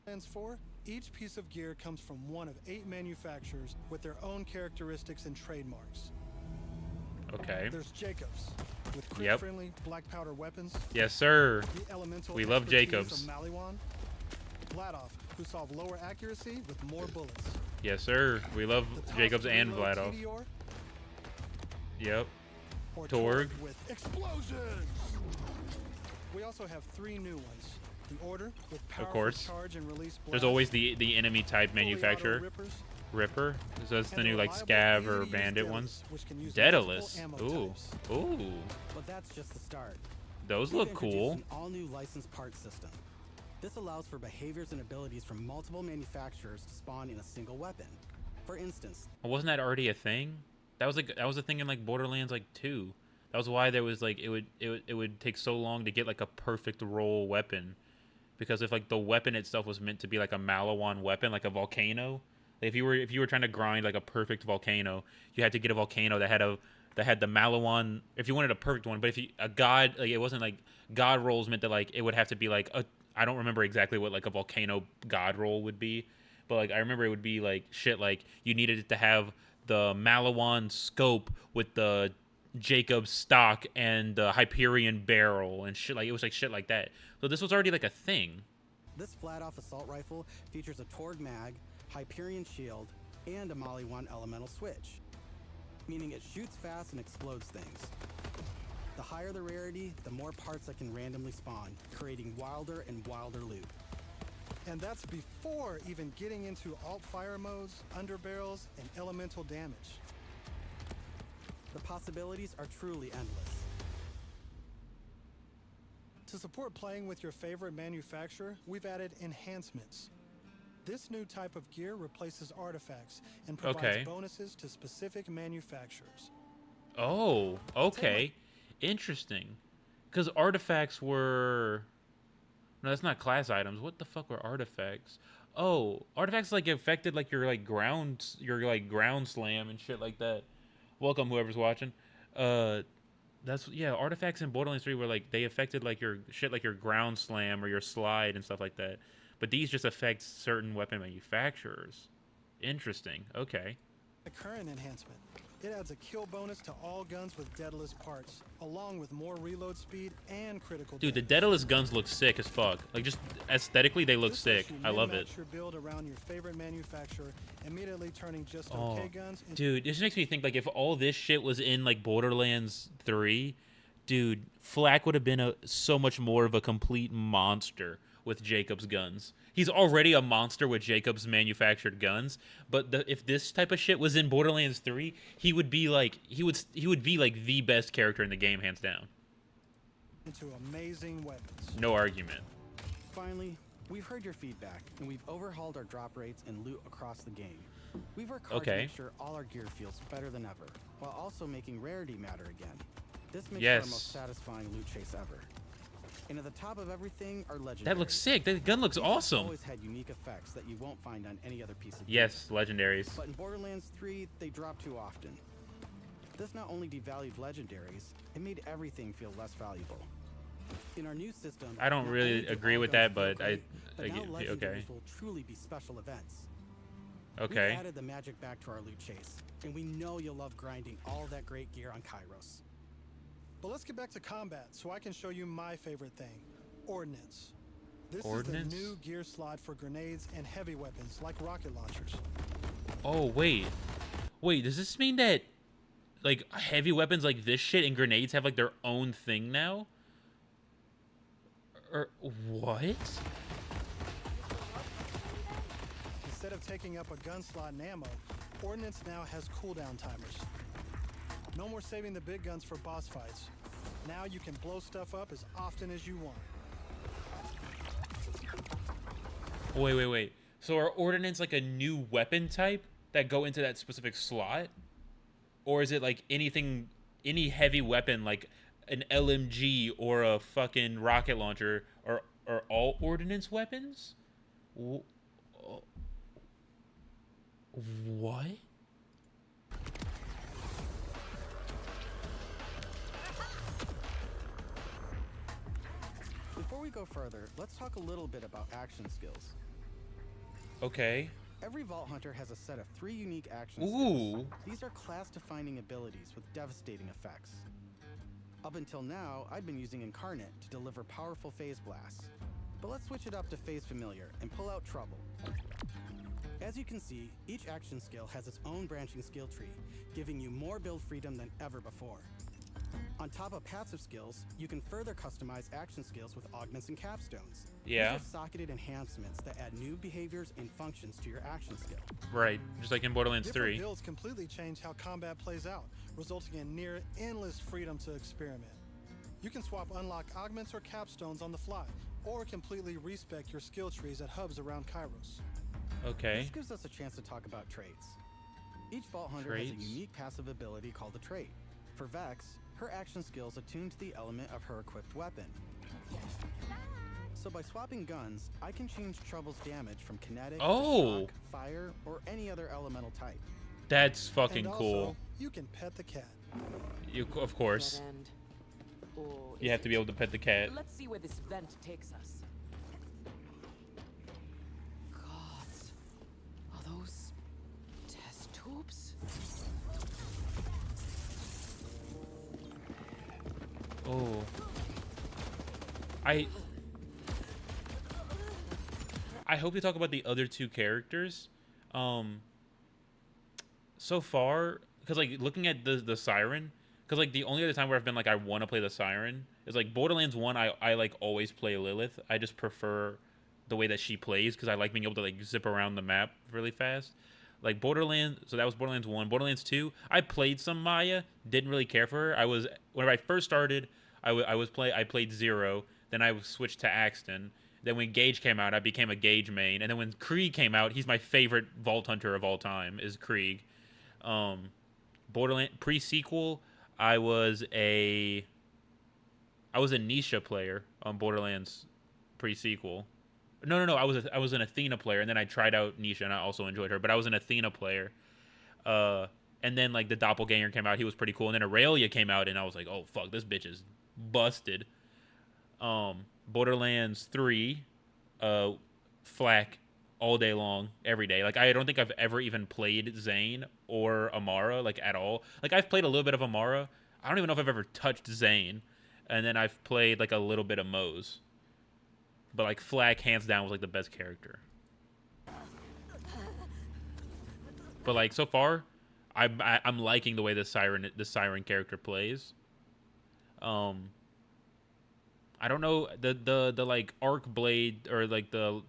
Borderlands 4, each piece of gear comes from one of 8 manufacturers with their own characteristics and trademarks. Okay. There's Jacobs with crit-friendly black powder weapons. Yes, sir. The elemental We love expertise Jacobs. of Maliwan. Vladoff, who solve lower accuracy with more bullets. Yes, sir. We love Jacobs and Reload Vladoff. Tediore, Yep. or Torg. with explosions. We also have 3 new ones. The Order with powerful Of course. charge and release There's blasts. always the enemy type Fully manufacturer. auto rippers. Ripper. So that's the And new like reliable, scav or easy-to-use bandit Daedalus, ones. which can use Daedalus. multiple ammo Ooh. types. Ooh. But that's just the start. Those We've look introduced cool. An all-new licensed parts system. This allows for behaviors and abilities from multiple manufacturers to spawn in a single weapon. For instance, Wasn't that already a thing? That was a thing in like Borderlands like 2. That was why there was like it would take so long to get like a perfect roll weapon, because if like the weapon itself was meant to be like a Maliwan weapon, like a volcano, like if you were trying to grind like a perfect volcano, you had to get a volcano that had the Maliwan. If you wanted a perfect one, but if a god, like it wasn't like god rolls meant that like it would have to be like I don't remember exactly what like a volcano god roll would be, but like I remember it would be like shit like you needed it to have the Maliwan scope with the Jacob's stock and the Hyperion barrel and shit, like it was like shit like that. So this was already like a thing. this flat-off assault rifle features a Torg mag, Hyperion shield, and a Maliwan elemental switch, meaning it shoots fast and explodes things. The higher the rarity, the more parts that can randomly spawn, creating wilder and wilder loot. And that's before even getting into alt-fire modes, underbarrels, and elemental damage. The possibilities are truly endless. To support playing with your favorite manufacturer, we've added enhancements. This new type of gear replaces artifacts and provides bonuses to specific manufacturers. Oh, okay. Interesting. Because artifacts were... No, that's not class items. What the fuck were artifacts? Oh, artifacts like affected like your ground slam and shit like that. Welcome whoever's watching. Artifacts in Borderlands 3 were like they affected like your shit like your ground slam or your slide and stuff like that. But these just affect certain weapon manufacturers. Interesting. Okay. A current enhancement. It adds a kill bonus to all guns with Daedalus parts, along with more reload speed and critical Dude, the damage. Daedalus guns look sick as fuck. Like, just aesthetically, they look This sick. lets you I love it. min-max your build around your favorite manufacturer, immediately turning just Oh, okay guns into dude, this makes me think, like, if all this shit was in, like, Borderlands 3, dude, Flack would have been so much more of a complete monster with Jacob's guns. He's already a monster with Jacob's manufactured guns, but if this type of shit was in Borderlands 3, he would be like the best character in the game, hands down. into amazing weapons. No argument. Finally, we've heard your feedback, and we've overhauled our drop rates and loot across the game. We've worked hard to make sure all our gear feels better than ever, while also making rarity matter again. This makes it our most satisfying loot chase ever. And at the top of everything are legendaries. That looks sick. That gun looks awesome. Always had unique effects that you won't find on any other piece of gear. Yes, legendaries. But in Borderlands 3, they drop too often. This not only devalued legendaries, it made everything feel less valuable. In our new system, I don't not really only do agree all with guns that, feel but great, but now okay. legendaries will truly be special events. Okay. We added the magic back to our loot chase, and we know you'll love grinding all that great gear on Kairos. But let's get back to combat so I can show you my favorite thing, Ordnance. This Ordnance? is the new gear slot for grenades and heavy weapons like rocket launchers. Oh, wait. Wait, does this mean that, like, heavy weapons like this shit and grenades have, like, their own thing now? Or what? Instead of taking up a gun slot and ammo, Ordnance now has cooldown timers. No more saving the big guns for boss fights. Now you can blow stuff up as often as you want. Wait. So are ordnance like a new weapon type that go into that specific slot? Or is it like anything, any heavy weapon like an LMG or a fucking rocket launcher are all ordnance weapons? What? Before we go further, let's talk a little bit about action skills. Okay. Every Vault Hunter has a set of 3 unique action Ooh. skills. These are class-defining abilities with devastating effects. Up until now, I'd been using Incarnate to deliver powerful phase blasts. But let's switch it up to Phase Familiar and pull out Trouble. As you can see, each action skill has its own branching skill tree, giving you more build freedom than ever before. On top of passive skills, you can further customize action skills with augments and capstones. Yeah. These are socketed enhancements that add new behaviors and functions to your action skill. Right, just like in Borderlands Different 3. builds completely change how combat plays out, resulting in near endless freedom to experiment. You can swap unlock augments or capstones on the fly, or completely respec your skill trees at hubs around Kairos. Okay. This gives us a chance to talk about traits. Each Vault Hunter has a Traits? unique passive ability called a trait. For Vex, her action skills attune to the element of her equipped weapon. So by swapping guns, I can change Trouble's damage from kinetic to shock, fire, or any other elemental type. That's fucking And cool. also, you can pet the cat. Of course. Dead end. Or You is have to be it? able to pet the cat. Let's see where this vent takes us. Gods, are those test tubes? Oh. I hope you talk about the other 2 characters. So far, because like looking at the Siren, because like the only other time where I've been like I want to play the Siren is like Borderlands 1. I like always play Lilith. I just prefer the way that she plays because I like being able to like zip around the map really fast. Like Borderlands, so that was Borderlands 1. Borderlands 2, I played some Maya, didn't really care for her. Whenever I first started, I played Zero, then I switched to Axton. Then when Gage came out, I became a Gage main. And then when Krieg came out, he's my favorite Vault Hunter of all time, is Krieg. Borderlands pre-sequel, I was a Nisha player on Borderlands pre-sequel. No. I was an Athena player, and then I tried out Nisha, and I also enjoyed her. But I was an Athena player. And then like the Doppelganger came out, he was pretty cool. And then Aurelia came out, and I was like, oh fuck, this bitch is busted. Borderlands 3, Flack all day long, every day. Like, I don't think I've ever even played Zane or Amara, like, at all. Like, I've played a little bit of Amara. I don't even know if I've ever touched Zane. And then I've played, like, a little bit of Moze. But, like, Flack, hands down, was, like, the best character. But, like, so far, I'm liking the way the Siren character plays. I don't know the like arc blade or like the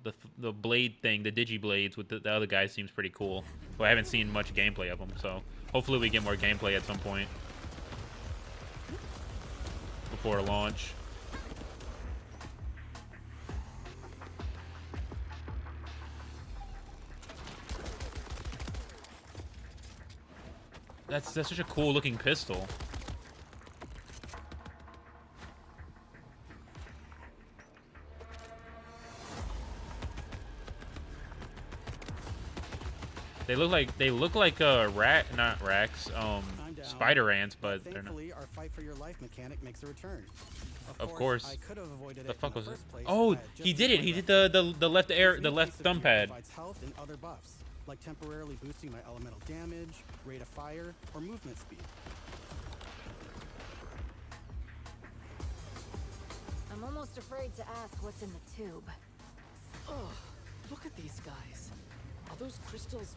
blade thing, the digi blades with the other guy seems pretty cool. But I haven't seen much gameplay of them, so hopefully we get more gameplay at some point before launch. That's such a cool looking pistol. They look like not racks, spider ants, but they're not. Thankfully, our fight for your life mechanic makes a return. Of course. I could have avoided the it fuck in was the it? first place. Oh, he did it. He did the left thumb pad. Provides health and other buffs, like temporarily boosting my elemental damage, rate of fire, or movement speed. I'm almost afraid to ask what's in the tube. Oh, look at these guys. Are those crystals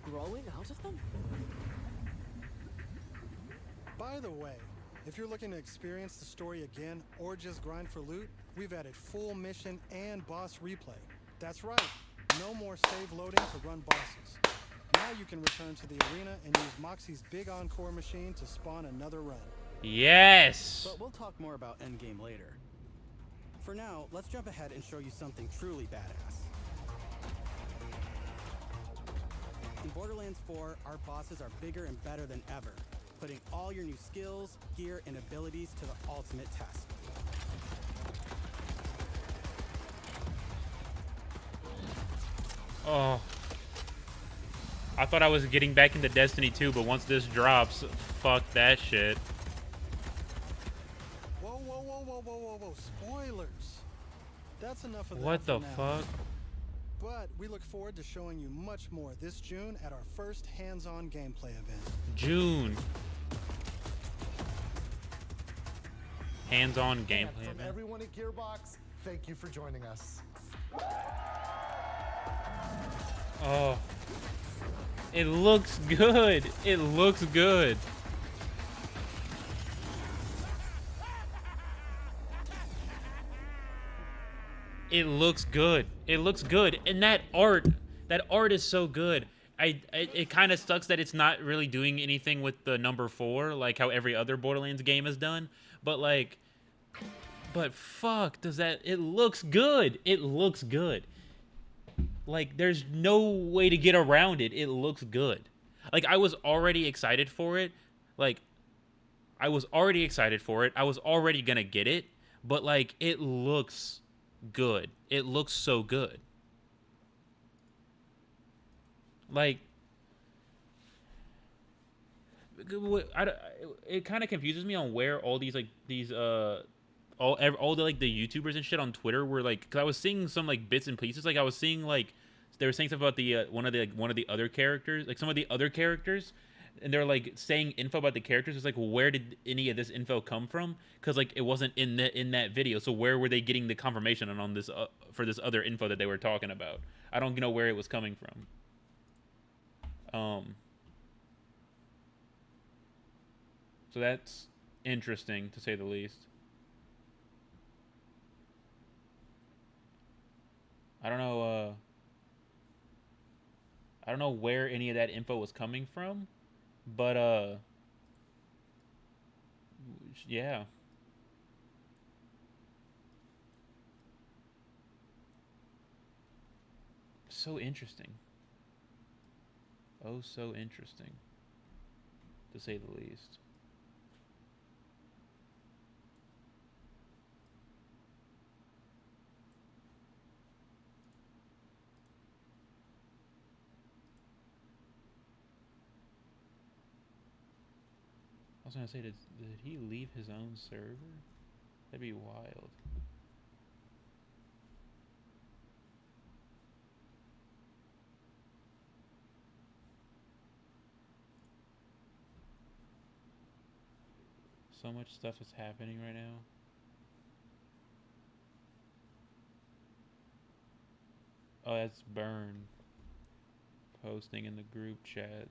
growing out of them? By the way, if you're looking to experience the story again or just grind for loot, we've added full mission and boss replay. That's right, no more save loading to run bosses. Now you can return to the arena and use Moxie's big encore machine to spawn another run. Yes! But we'll talk more about endgame later. For now, let's jump ahead and show you something truly badass. In Borderlands 4, our bosses are bigger and better than ever, putting all your new skills, gear, and abilities to the ultimate test. Oh. I thought I was getting back into Destiny 2, but once this drops, fuck that shit. Whoa, whoa, whoa, whoa, whoa, whoa, whoa. Spoilers. That's enough of that. What the for now. fuck? But we look forward to showing you much more this June at our first hands-on gameplay event. June. Hands-on gameplay And from event. everyone at Gearbox, thank you for joining us. Oh. It looks good. It looks good. It looks good. It looks good. And that art is so good. It kind of sucks that it's not really doing anything with the number 4, like how every other Borderlands game has done. But fuck, it looks good. It looks good. Like, there's no way to get around it. It looks good. Like, I was already excited for it. I was already gonna get it. But, like, it looks good. It looks so good. Like, it kind of confuses me on where all these, like, all the like the YouTubers and shit on Twitter were like, because I was seeing some like bits and pieces, like I was seeing like they were saying stuff about the one of the other characters, like some of the other characters, and they're like saying info about the characters. It's like, well, where did any of this info come from? Because like it wasn't in that video, so where were they getting the confirmation on this for this other info that they were talking about? I don't know where it was coming from. So that's interesting to say the least. I don't know where any of that info was coming from, but yeah. So interesting. Oh, so interesting, to say the least. I was gonna say, did he leave his own server? That'd be wild. So much stuff is happening right now. Oh, that's Burn posting in the group chat.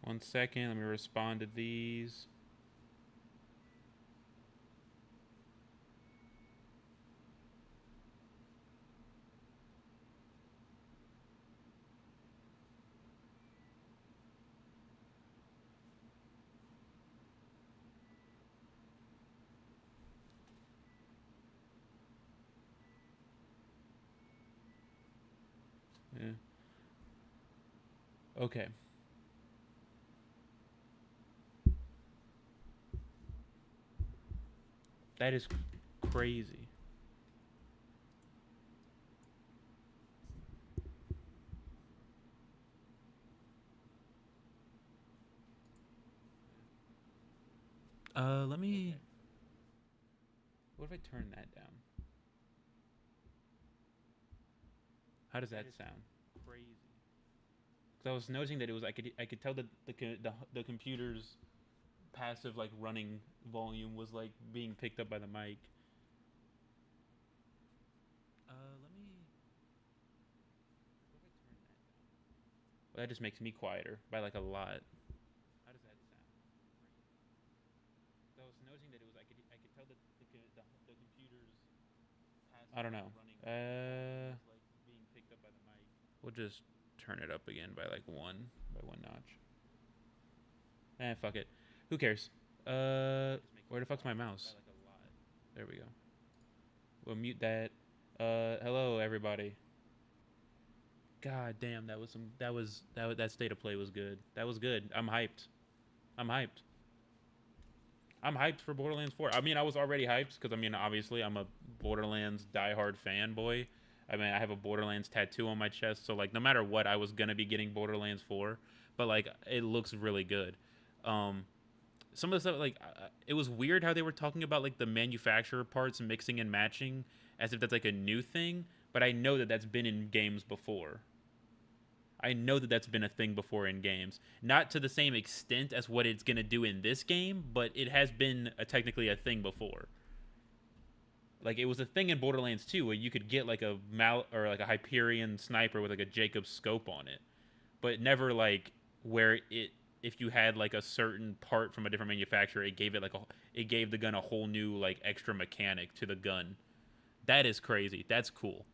One second, let me respond to these. Yeah. Okay. That is crazy. Let me... Okay. What if I turn that down? How does that sound? Crazy. Because I was noticing that it was I could tell that the computer's passive like running volume was like being picked up by the mic. Let me... What if I turn that down? Well, that just makes me quieter by like a lot. How does that sound? I was noticing that it was I could tell that the computer's passive I don't know. Was like being picked up by the mic. We'll just turn it up again by like one notch. Fuck it. Who cares? Where the fuck's my mouse? There we go. We'll mute that. Hello everybody. God damn, that state of play was good. That was good. I'm hyped. I'm hyped for Borderlands 4. I mean, I was already hyped because I mean, obviously, I'm a Borderlands diehard fanboy. I mean, I have a Borderlands tattoo on my chest, so like, no matter what, I was gonna be getting Borderlands 4. But like, it looks really good. Some of the stuff, like, it was weird how they were talking about like the manufacturer parts mixing and matching as if that's like a new thing. But I know that that's been in games before. I know that that's been a thing before in games. Not to the same extent as what it's going to do in this game, but it has been technically a thing before. Like, it was a thing in Borderlands 2 where you could get like a Hyperion sniper with like a Jacob's scope on it. But never like where if you had like a certain part from a different manufacturer, it gave the gun a whole new like extra mechanic to the gun. That is crazy. That's cool.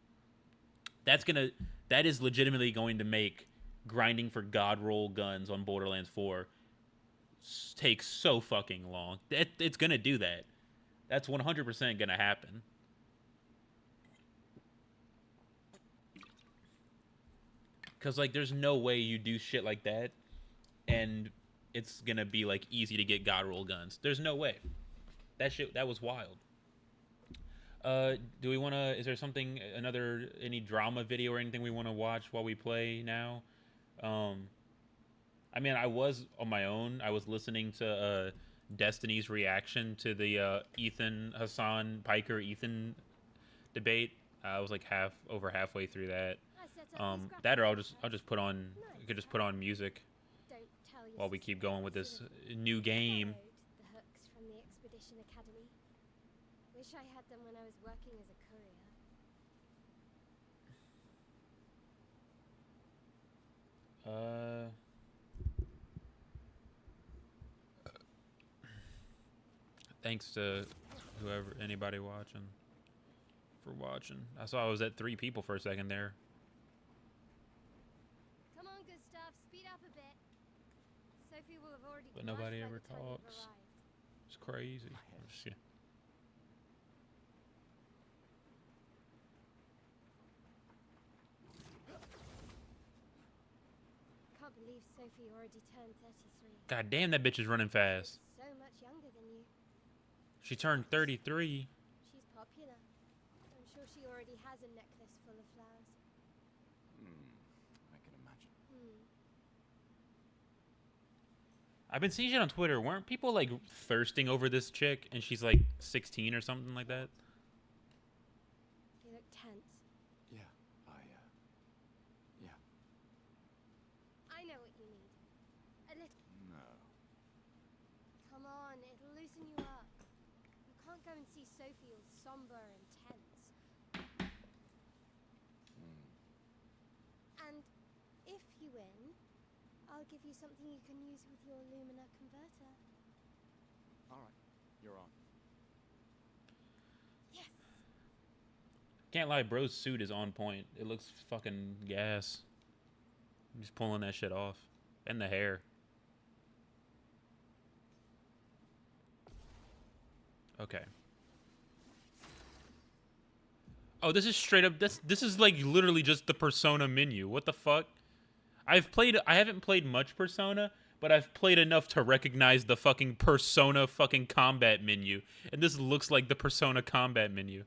That is legitimately going to make grinding for God roll guns on Borderlands 4 take so fucking long. It's gonna do that. That's 100% gonna happen. Cause like there's no way you do shit like that and it's gonna be like easy to get God roll guns. There's no way. That was wild. Do we want to? Is there any drama video or anything we want to watch while we play now? I mean, I was on my own. I was listening to Destiny's reaction to the Ethan Hassan Piker Ethan debate. I was like halfway through that. That or I'll just put on. I could just put on music while we keep going with this new game. Wish I had them when I was working as a courier. Thanks to anybody watching, for watching. I saw I was at 3 people for a second there. Come on, good stuff. Speed up a bit. Sophie will have already. But nobody ever talks. It's crazy. Can't believe believe Sophie already turned 33. God damn, that bitch is running fast. So much younger than you. She turned 33. She's popular. I'm sure she already has a necklace full of flowers. I can imagine. I've been seeing shit on Twitter. Weren't people like thirsting over this chick and she's like 16 or something like that? You look tense. Yeah, yeah. I know what you need. A little. No. Come on, it'll loosen you up. You can't go and see Sophie all somber and tense. And if you win, I'll give you something you can use with your Lumina converter. All right, you're on. Yes. Can't lie, bro's suit is on point. It looks fucking gas. I'm just pulling that shit off. And the hair. Okay. Oh, this is straight up. This is like literally just the Persona menu. What the fuck? I haven't played much Persona, but I've played enough to recognize the fucking Persona fucking combat menu. And this looks like the Persona combat menu.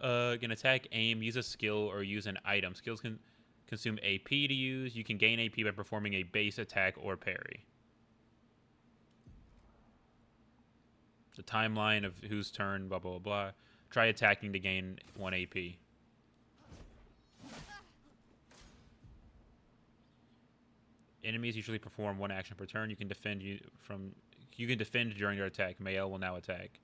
Can attack, aim, use a skill, or use an item. Skills can consume AP to use. You can gain AP by performing a base attack or parry. The timeline of whose turn, blah, blah, blah, blah. Try attacking to gain 1 AP. Enemies usually perform 1 action per turn. You can defend during your attack. Mael will now attack.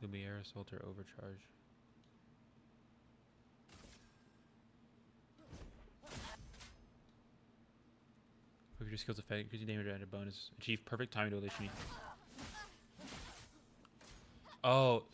Lumiere, Assault, or Overcharge. If your skills effect, increasing damage added bonus. Achieve perfect time dilation. Oh.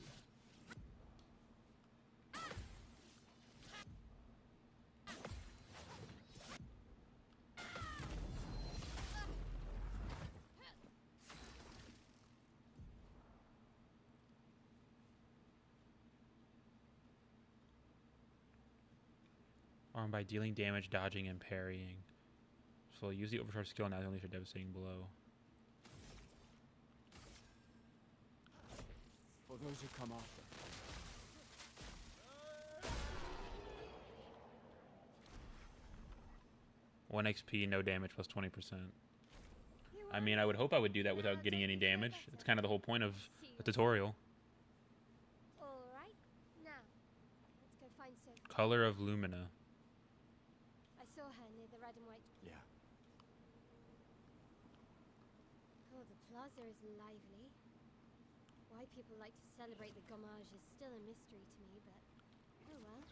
Armed by dealing damage, dodging, and parrying. So use the overcharge skill now to unleash a devastating blow. For those who come after. One XP, no damage, plus 20%. I mean, I would hope I would do that without getting any damage. It's kind of the whole point of the tutorial. All right, now let's go find Sophie. Color of Lumina. I saw her near the red and white. Yeah. Oh, the plaza is lively. Why people like to celebrate the gommage is still a mystery to me, but oh well.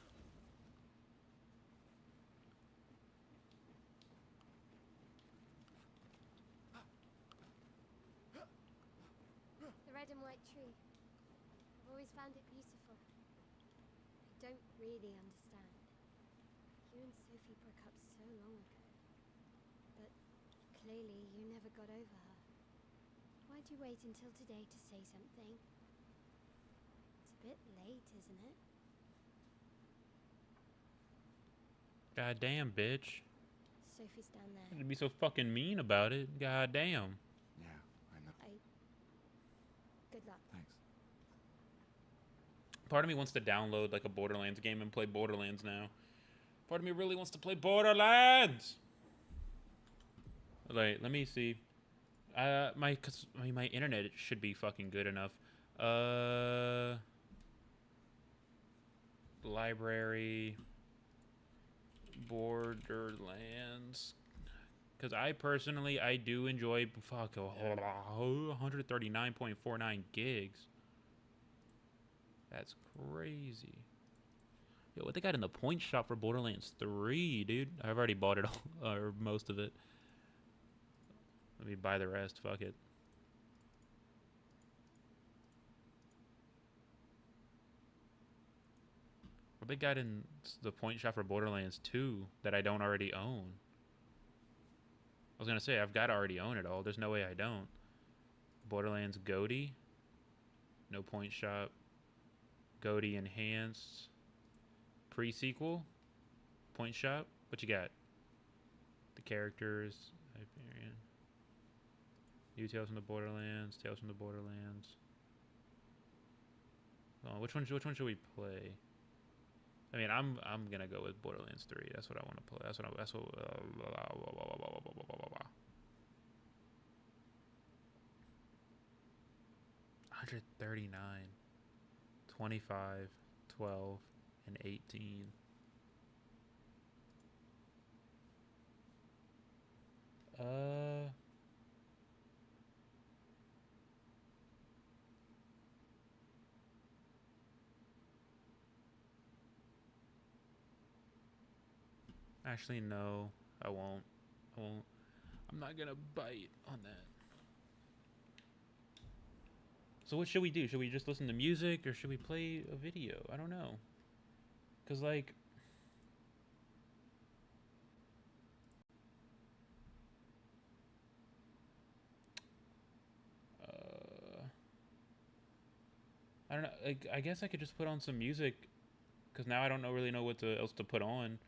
The red and white tree. I've always found it beautiful. I don't really understand. You and Sophie broke up so long ago. But clearly you never got over her. Why'd you wait until today to say something? It's a bit late, isn't it? God damn, bitch. Sophie's down there. You'd be so fucking mean about it. God damn. Yeah, I know. Good luck. Thanks. Part of me wants to download like a Borderlands game and play Borderlands now. Part of me really wants to play Borderlands. Like, let me see. My internet should be fucking good enough. Library. Borderlands. Because I do enjoy 139.49 gigs. That's crazy. Yo, what they got in the point shop for Borderlands 3, dude? I've already bought it all, or most of it. Let me buy the rest. Fuck it. What they got in the point shop for Borderlands 2 that I don't already own? I was gonna say, I've got to already own it all. There's no way I don't. Borderlands Goaty. No Point Shop. Goaty Enhanced. Pre-sequel. Point Shop. What you got? The characters. Hyperion. New Tales from the Borderlands. Tales from the Borderlands. Oh, which one should we play? I mean, I'm gonna go with Borderlands 3. That's what I want to play. That's what. 139, 25, 12, and 18. Actually, no, I won't. I'm not gonna bite on that. So what should we do? Should we just listen to music or should we play a video? I don't know. Cause like, I don't know. Like, I guess I could just put on some music. Cause now I don't really know what else to put on.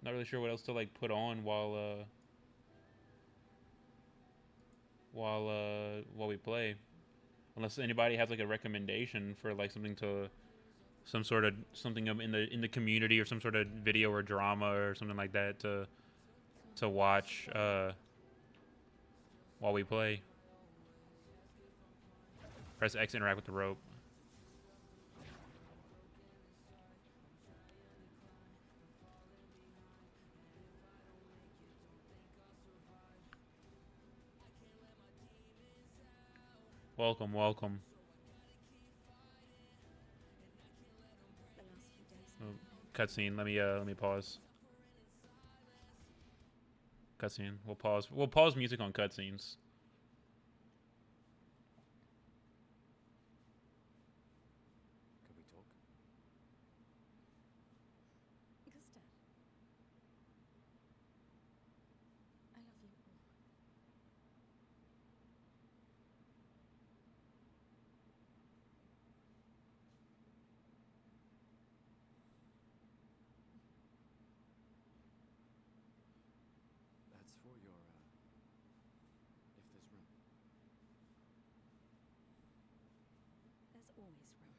Not really sure what else to like put on while we play. Unless anybody has like a recommendation for like something in the community or some sort of video or drama or something like that to watch while we play. Press X to interact with the rope. Welcome, welcome. Oh, cutscene. Let me pause. Cutscene. We'll pause. We'll pause music on cutscenes. Could we talk? Gustav. I love you all. That's for your, if there's room. There's always room.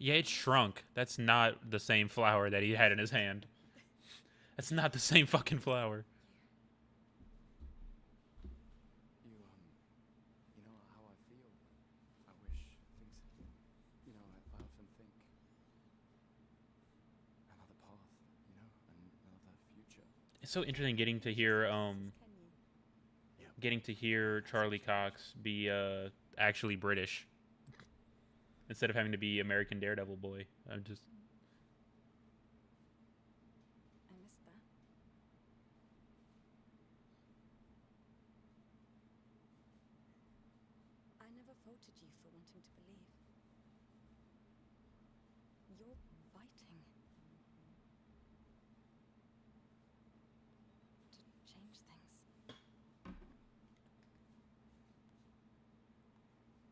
Yeah, it shrunk. That's not the same flower that he had in his hand. That's not the same fucking flower. You know how I feel. I wish things, you know, I often think another path, you know, another future. It's so interesting getting to hear Charlie Cox be actually British instead of having to be American Daredevil boy. I'm just I missed that. I never faulted you for wanting to believe. You're fighting to change things.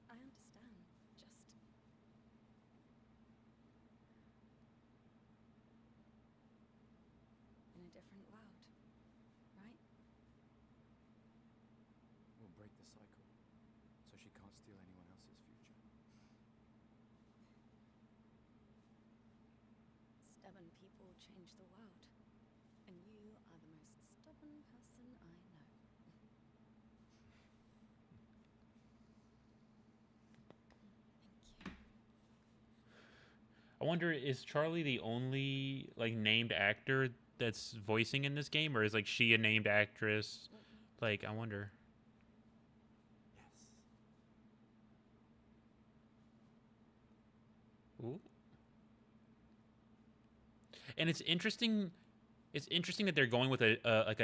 I understand, just in a different world, right? We'll break the cycle, so she can't steal anyone else's future. Stubborn people change the world, and you are the most stubborn person I know. Thank you. I wonder, is Charlie the only like named actor that's voicing in this game, or is like she a named actress? Like, I wonder. Yes. Ooh. And it's interesting It's interesting that they're going with a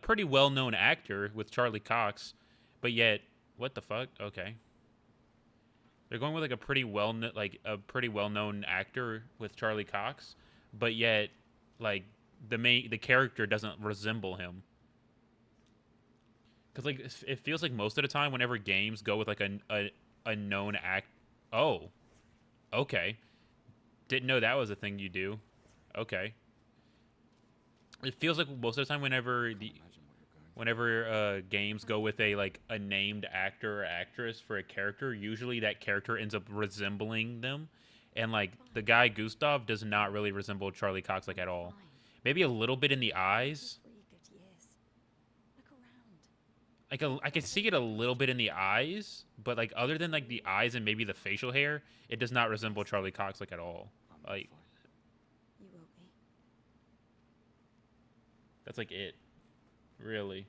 pretty well-known actor with Charlie Cox, but yet, what the fuck? Okay. They're going with like a pretty well-known actor with Charlie Cox, but yet, like the character doesn't resemble him. Because like it feels like most of the time, whenever games go with like a known act. Oh, okay. Didn't know that was a thing you do. Okay. It feels like most of the time, whenever games go with a named actor or actress for a character, usually that character ends up resembling them, and like the guy Gustav does not really resemble Charlie Cox like at all. Maybe a little bit in the eyes. I can see it a little bit in the eyes, but like other than like the eyes and maybe the facial hair, it does not resemble Charlie Cox like at all. Like that's like it, really.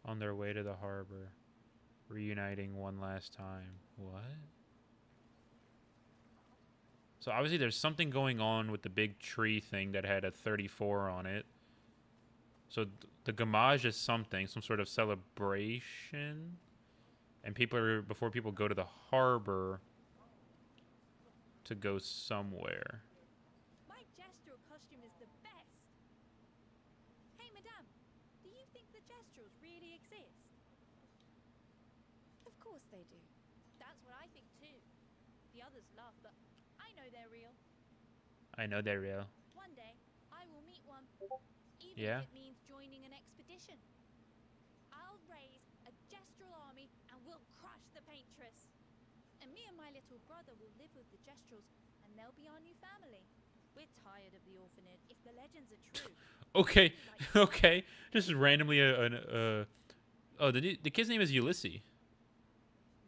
On their way to the harbor, reuniting one last time. What? So obviously there's something going on with the big tree thing that had a 34 on it. So the gamage is something, some sort of celebration. And before people go to the harbor to go somewhere. My gestural costume is the best. Hey, madame, do you think the gestrels really exist? Of course they do. That's what I think too. The others laugh, but I know they're real. I know they're real. One day, I will meet one. Even Yeah. if it means joining an expedition. I'll raise a gestral army and we'll crush the paintress. And me and my little brother will live with the gestrals and they'll be our new family. We're tired of the orphanage. If the legends are true. Okay, okay. Just randomly oh, the kid's name is Ulysses.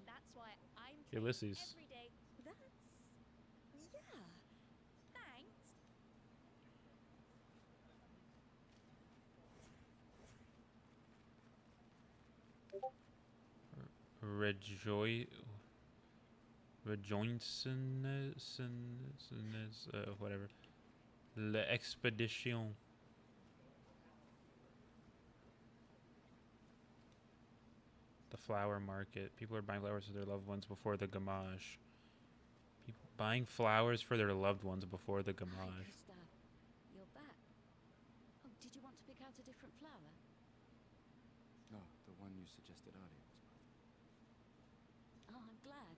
That's why I'm Ulysses. every day. Yeah. Thanks. Whatever. L'expedition. The flower market. People are buying flowers for their loved ones before the gamage. People buying flowers for their loved ones before the gamage. Hi, Gustav. You're back. Oh, did you want to pick out a different flower? No, the one you suggested earlier was perfect. Oh, I'm glad.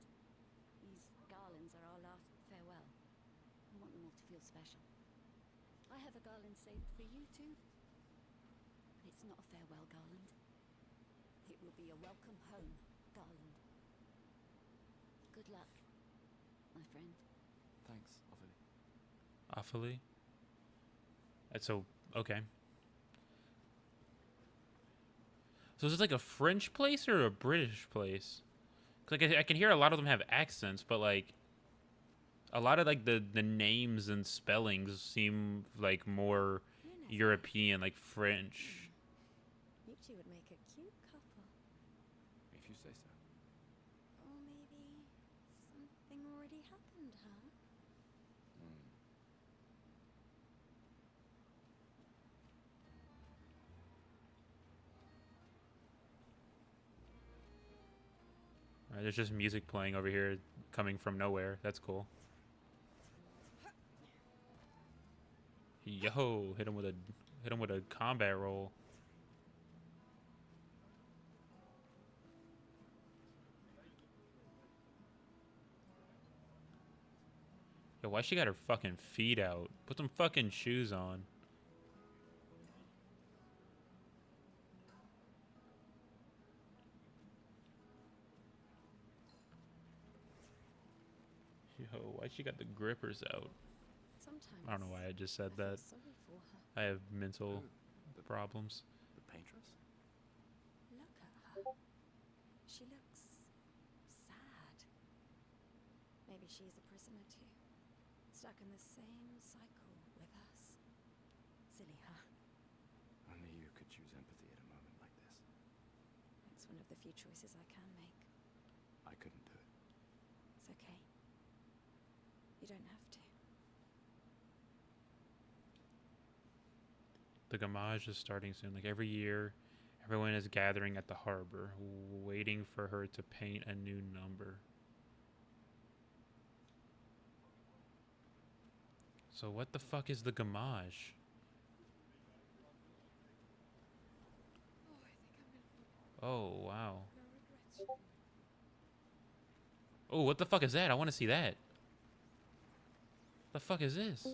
These garlands are our last farewell. I want them all to feel special. I have a garland saved for you too. But it's not a farewell garland. It will be a welcome home garland. Good luck, my friend. Thanks, Ophelie. Awfully. That's so okay. So is this like a French place or a British place? 'Cause like I can hear a lot of them have accents, but like a lot of like the names and spellings seem like more European, like French. You two would make a cute couple. If you say so. Or maybe something already happened, huh? Alright, there's just music playing over here coming from nowhere. That's cool. Yo, hit him with a combat roll. Yo, why she got her fucking feet out? Put some fucking shoes on. Yo, why she got the grippers out? Sometimes I don't know why I just said that. sorry for her. I have mental problems. The paintress? Look at her. She looks sad. Maybe she's a prisoner too. Stuck in the same cycle with us. Silly, huh? Only you could choose empathy at a moment like this. It's one of the few choices I can make. I couldn't do it. It's okay. You don't have to. The Gamage is starting soon. Like every year, everyone is gathering at the harbor, waiting for her to paint a new number. So what the fuck is the Gamage? Oh, wow. Oh, what the fuck is that? I want to see that. The fuck is this?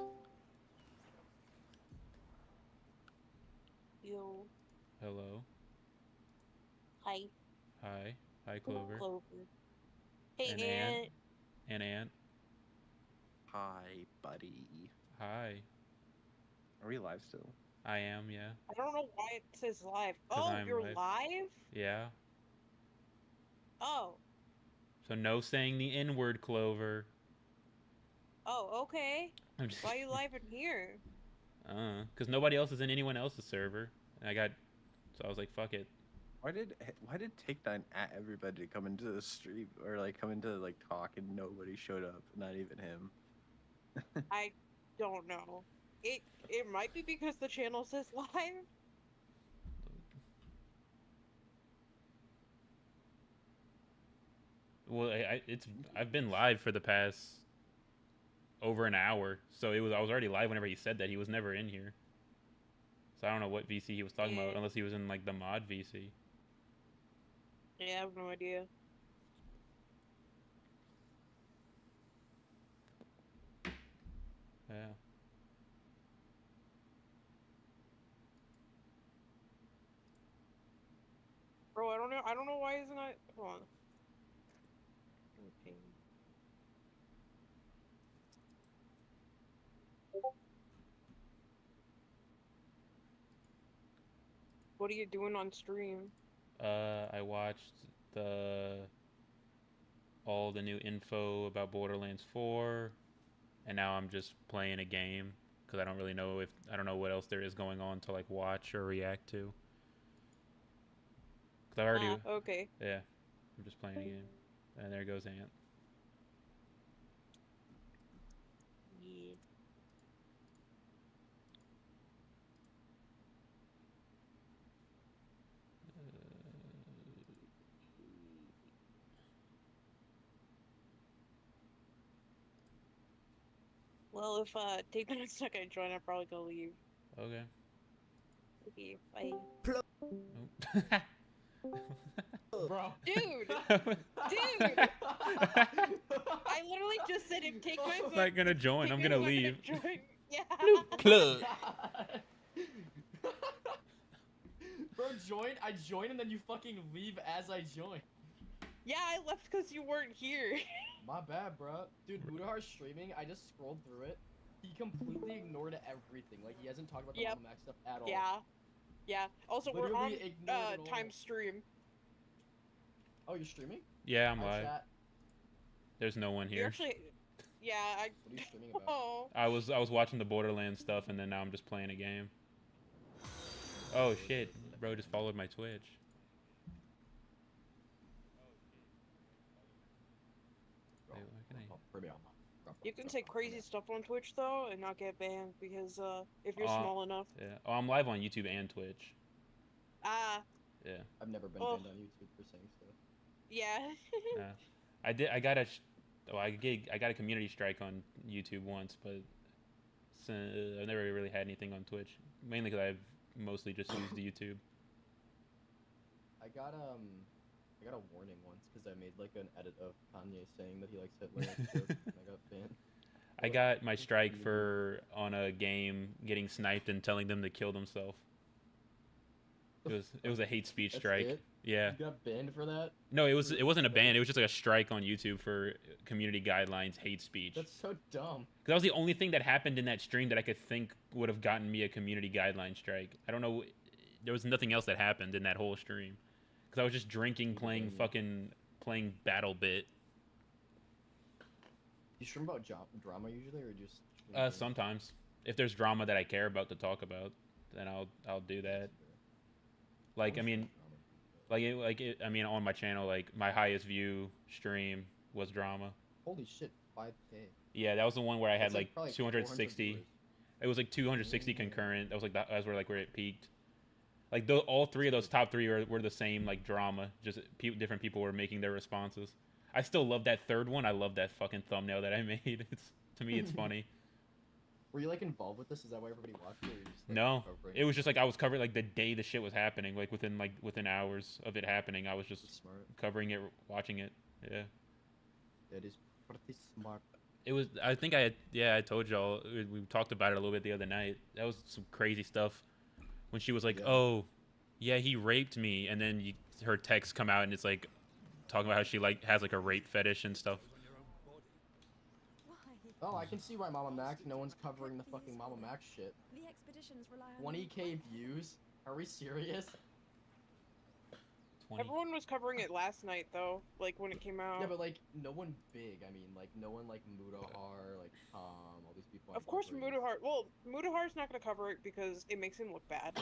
Yo. Hello. Hi. Hi. Hi, Clover. Clover. Hey, And Aunt. And Ant. Hi, buddy. Hi. Are we live still? I am, yeah. I don't know why it says live. 'Cause Oh, I'm you're live. live? Yeah. Oh. So no saying the N-word, Clover. Oh, okay. I'm just Why are you live in here? because nobody else is in anyone else's server. And so I was like, fuck it. Why did Take 9 at everybody to come into the stream or like come into like talk and nobody showed up? Not even him. I don't know. It might be because the channel says live. Well, I've been live for the past over an hour, so I was already live whenever he said that. He was never in here, so I don't know what VC he was talking about, unless he was in like the mod VC. Yeah, I have no idea. Yeah. Bro, I don't know why isn't it. Hold on. Okay. What are you doing on stream? I watched all the new info about Borderlands 4, and now I'm just playing a game because I don't know what else there is going on to like watch or react to. Cause I already okay. Yeah, I'm just playing a game, and there goes Ant. Yeah. Well, if Take 9's not gonna join, I'm probably gonna leave. Okay. Okay, bye. Bro. Dude! Dude! I literally just said if Take 9's I'm not gonna join. I'm gonna leave. Yeah. Plug. Bro, I joined and then you fucking leave as I join. Yeah, I left because you weren't here. My bad, bro. Dude, Mudahar's streaming. I just scrolled through it. He completely ignored everything. Like, he hasn't talked about the Mama Max stuff at all. Yeah. Yeah. Also, Literally we're on ignored it all. time stream. Oh, you're streaming? Yeah, I'm Hi, live. chat. There's no one You're here. actually... Yeah, What are you streaming about? Oh. I was watching the Borderlands stuff, and then now I'm just playing a game. Oh shit, bro just followed my Twitch. Wait, what can I... You can say crazy stuff on Twitch though and not get banned because if you're Oh, small enough. Yeah. Oh, I'm live on YouTube and Twitch. Ah. Yeah. I've never been Oh. banned on YouTube for saying stuff. Yeah. Yeah. I got a community strike on YouTube once, but I've never really had anything on Twitch. Mainly because I've mostly just used YouTube. I got a warning once because I made like an edit of Kanye saying that he likes Hitler and joke, and I got banned. I got my strike on a game getting sniped and telling them to kill themselves. It was a hate speech That's strike. it? Yeah. You got banned for that? No, it wasn't a ban. It was just like a strike on YouTube for community guidelines hate speech. That's so dumb. Because that was the only thing that happened in that stream that I could think would have gotten me a community guideline strike. I don't know. There was nothing else that happened in that whole stream. Because I was just drinking, playing Battle Bit. You stream about drama usually, or just? Stream games? Sometimes. If there's drama that I care about to talk about, then I'll do that. Like I mean, I mean, on my channel, like my highest view stream was drama. Holy shit, 5K. Yeah, that was the one where I had like probably 260. It was like 260 concurrent. That was like that was where it peaked. Like all three of those top three were the same like drama. Just different people were making their responses. I still love that third one. I love that fucking thumbnail that I made. It's to me, it's funny. Were you like involved with this? Is that why everybody watched it? Or you just, like, No, it was just like I was covering like the day the shit was happening. Like within hours of it happening, I was just covering it, watching it. Yeah. That is pretty smart. It was. I think I told y'all we talked about it a little bit the other night. That was some crazy stuff. When she was like, "Oh, yeah, he raped me," and then her texts come out and it's like talking about how she like has like a rape fetish and stuff. Oh, I can see why Mama Max. No one's covering the fucking Mama Max shit. The expeditions rely on 20K views? Are we serious? 20. Everyone was covering it last night though, like when it came out. Yeah, but like no one big. I mean, like no one like Mudahar, like Tom, all these people. Of course, Mudahar. Well, Mudahar's not gonna cover it because it makes him look bad.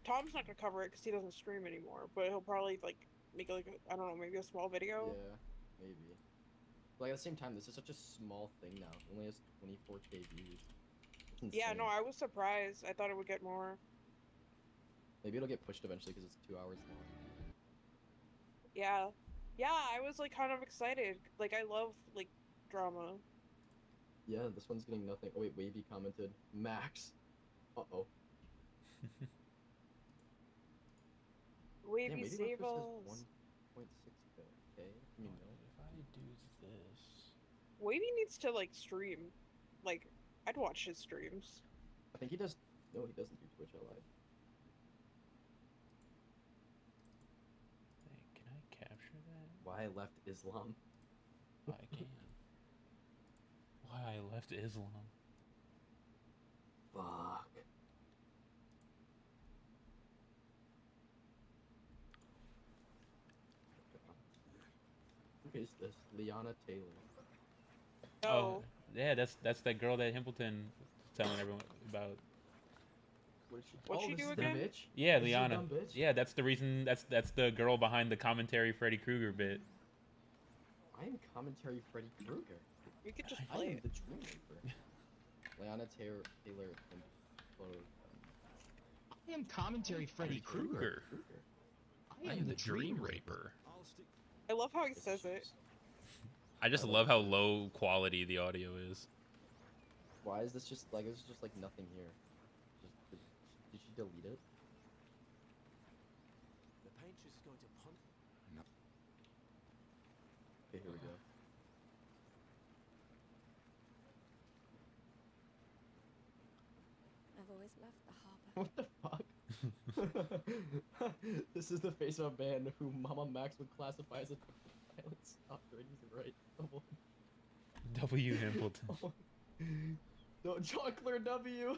Tom's not gonna cover it because he doesn't stream anymore. But he'll probably like make like I don't know, maybe a small video. Yeah, maybe. But, like at the same time, this is such a small thing now. It only has 24K views. Yeah, no, I was surprised. I thought it would get more. Maybe it'll get pushed eventually because it's 2 hours long. Yeah, I was like kind of excited. Like I love like drama. Yeah, this one's getting nothing. Oh wait, Wavy commented Max. Uh-oh. Wavy save us. 1.6K. I mean, no. If I do this, Wavy needs to like stream. Like I'd watch his streams. I think he does. No, he doesn't do Twitch LI. can I capture that? Why I left Islam? I can. Why I left Islam? Fuck. Who is this? Liana Taylor. Oh, yeah, that's that girl that Himpleton was telling everyone about. What'd she do again? Bitch? Yeah, Is she a Liana. dumb bitch? Yeah, that's the reason. That's the girl behind the commentary Freddy Krueger bit. I am commentary Freddy Krueger. You could just I play am it. the Dream Reaper. Liana Taylor and I am commentary Freddy Krueger. I am the Dream Reaper. I love how he says it. I just love how low quality the audio is. Why is this just like, there's just like nothing here? Did she delete it? The paint is going to punch. No. Okay, here we go. I've always loved the harbor. What the fuck? This is the face of a man who Mama Max would classify as a violent stalker, and he's right. W. Himpleton. No, Jockler W.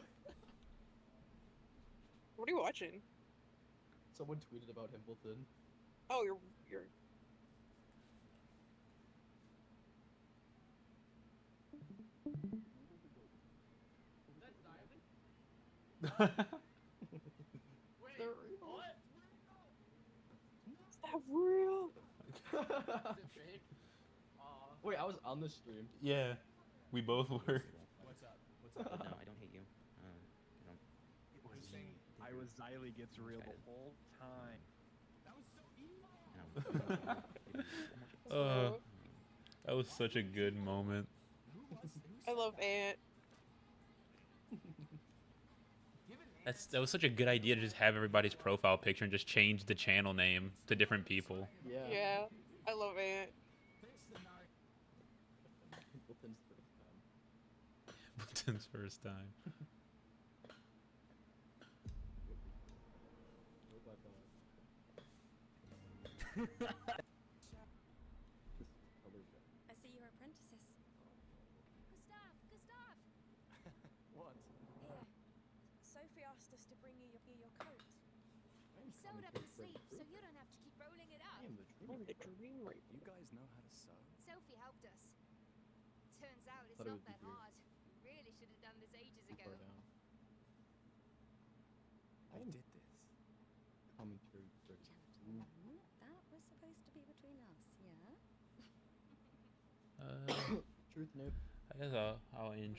What are you watching? Someone tweeted about Himpleton. Oh, you're. Is that real? Wait, I was on the stream. Yeah, we both were. What's up? What's up? No, I don't hate you. I was Xylee gets real the whole time. That was so evil. That was such a good moment. I love Ant. That was such a good idea to just have everybody's profile picture and just change the channel name to different people. Yeah. Yeah, I love Ant. Himpleton's first time. Himpleton's first time. I see you're apprentices. Gustav! What? Here. Sophie asked us to bring you your coat. We sewed up the sleeve so you don't have to keep rolling it up. I am the Dream Reaper. You guys know how to sew? Sophie helped us. Turns thought it not would be that here. hard. We really should have done this ages Too ago. far down. I did this. Commentary break. Gentlemen, that was supposed to be between us, yeah? Truth, noob. I guess I'll end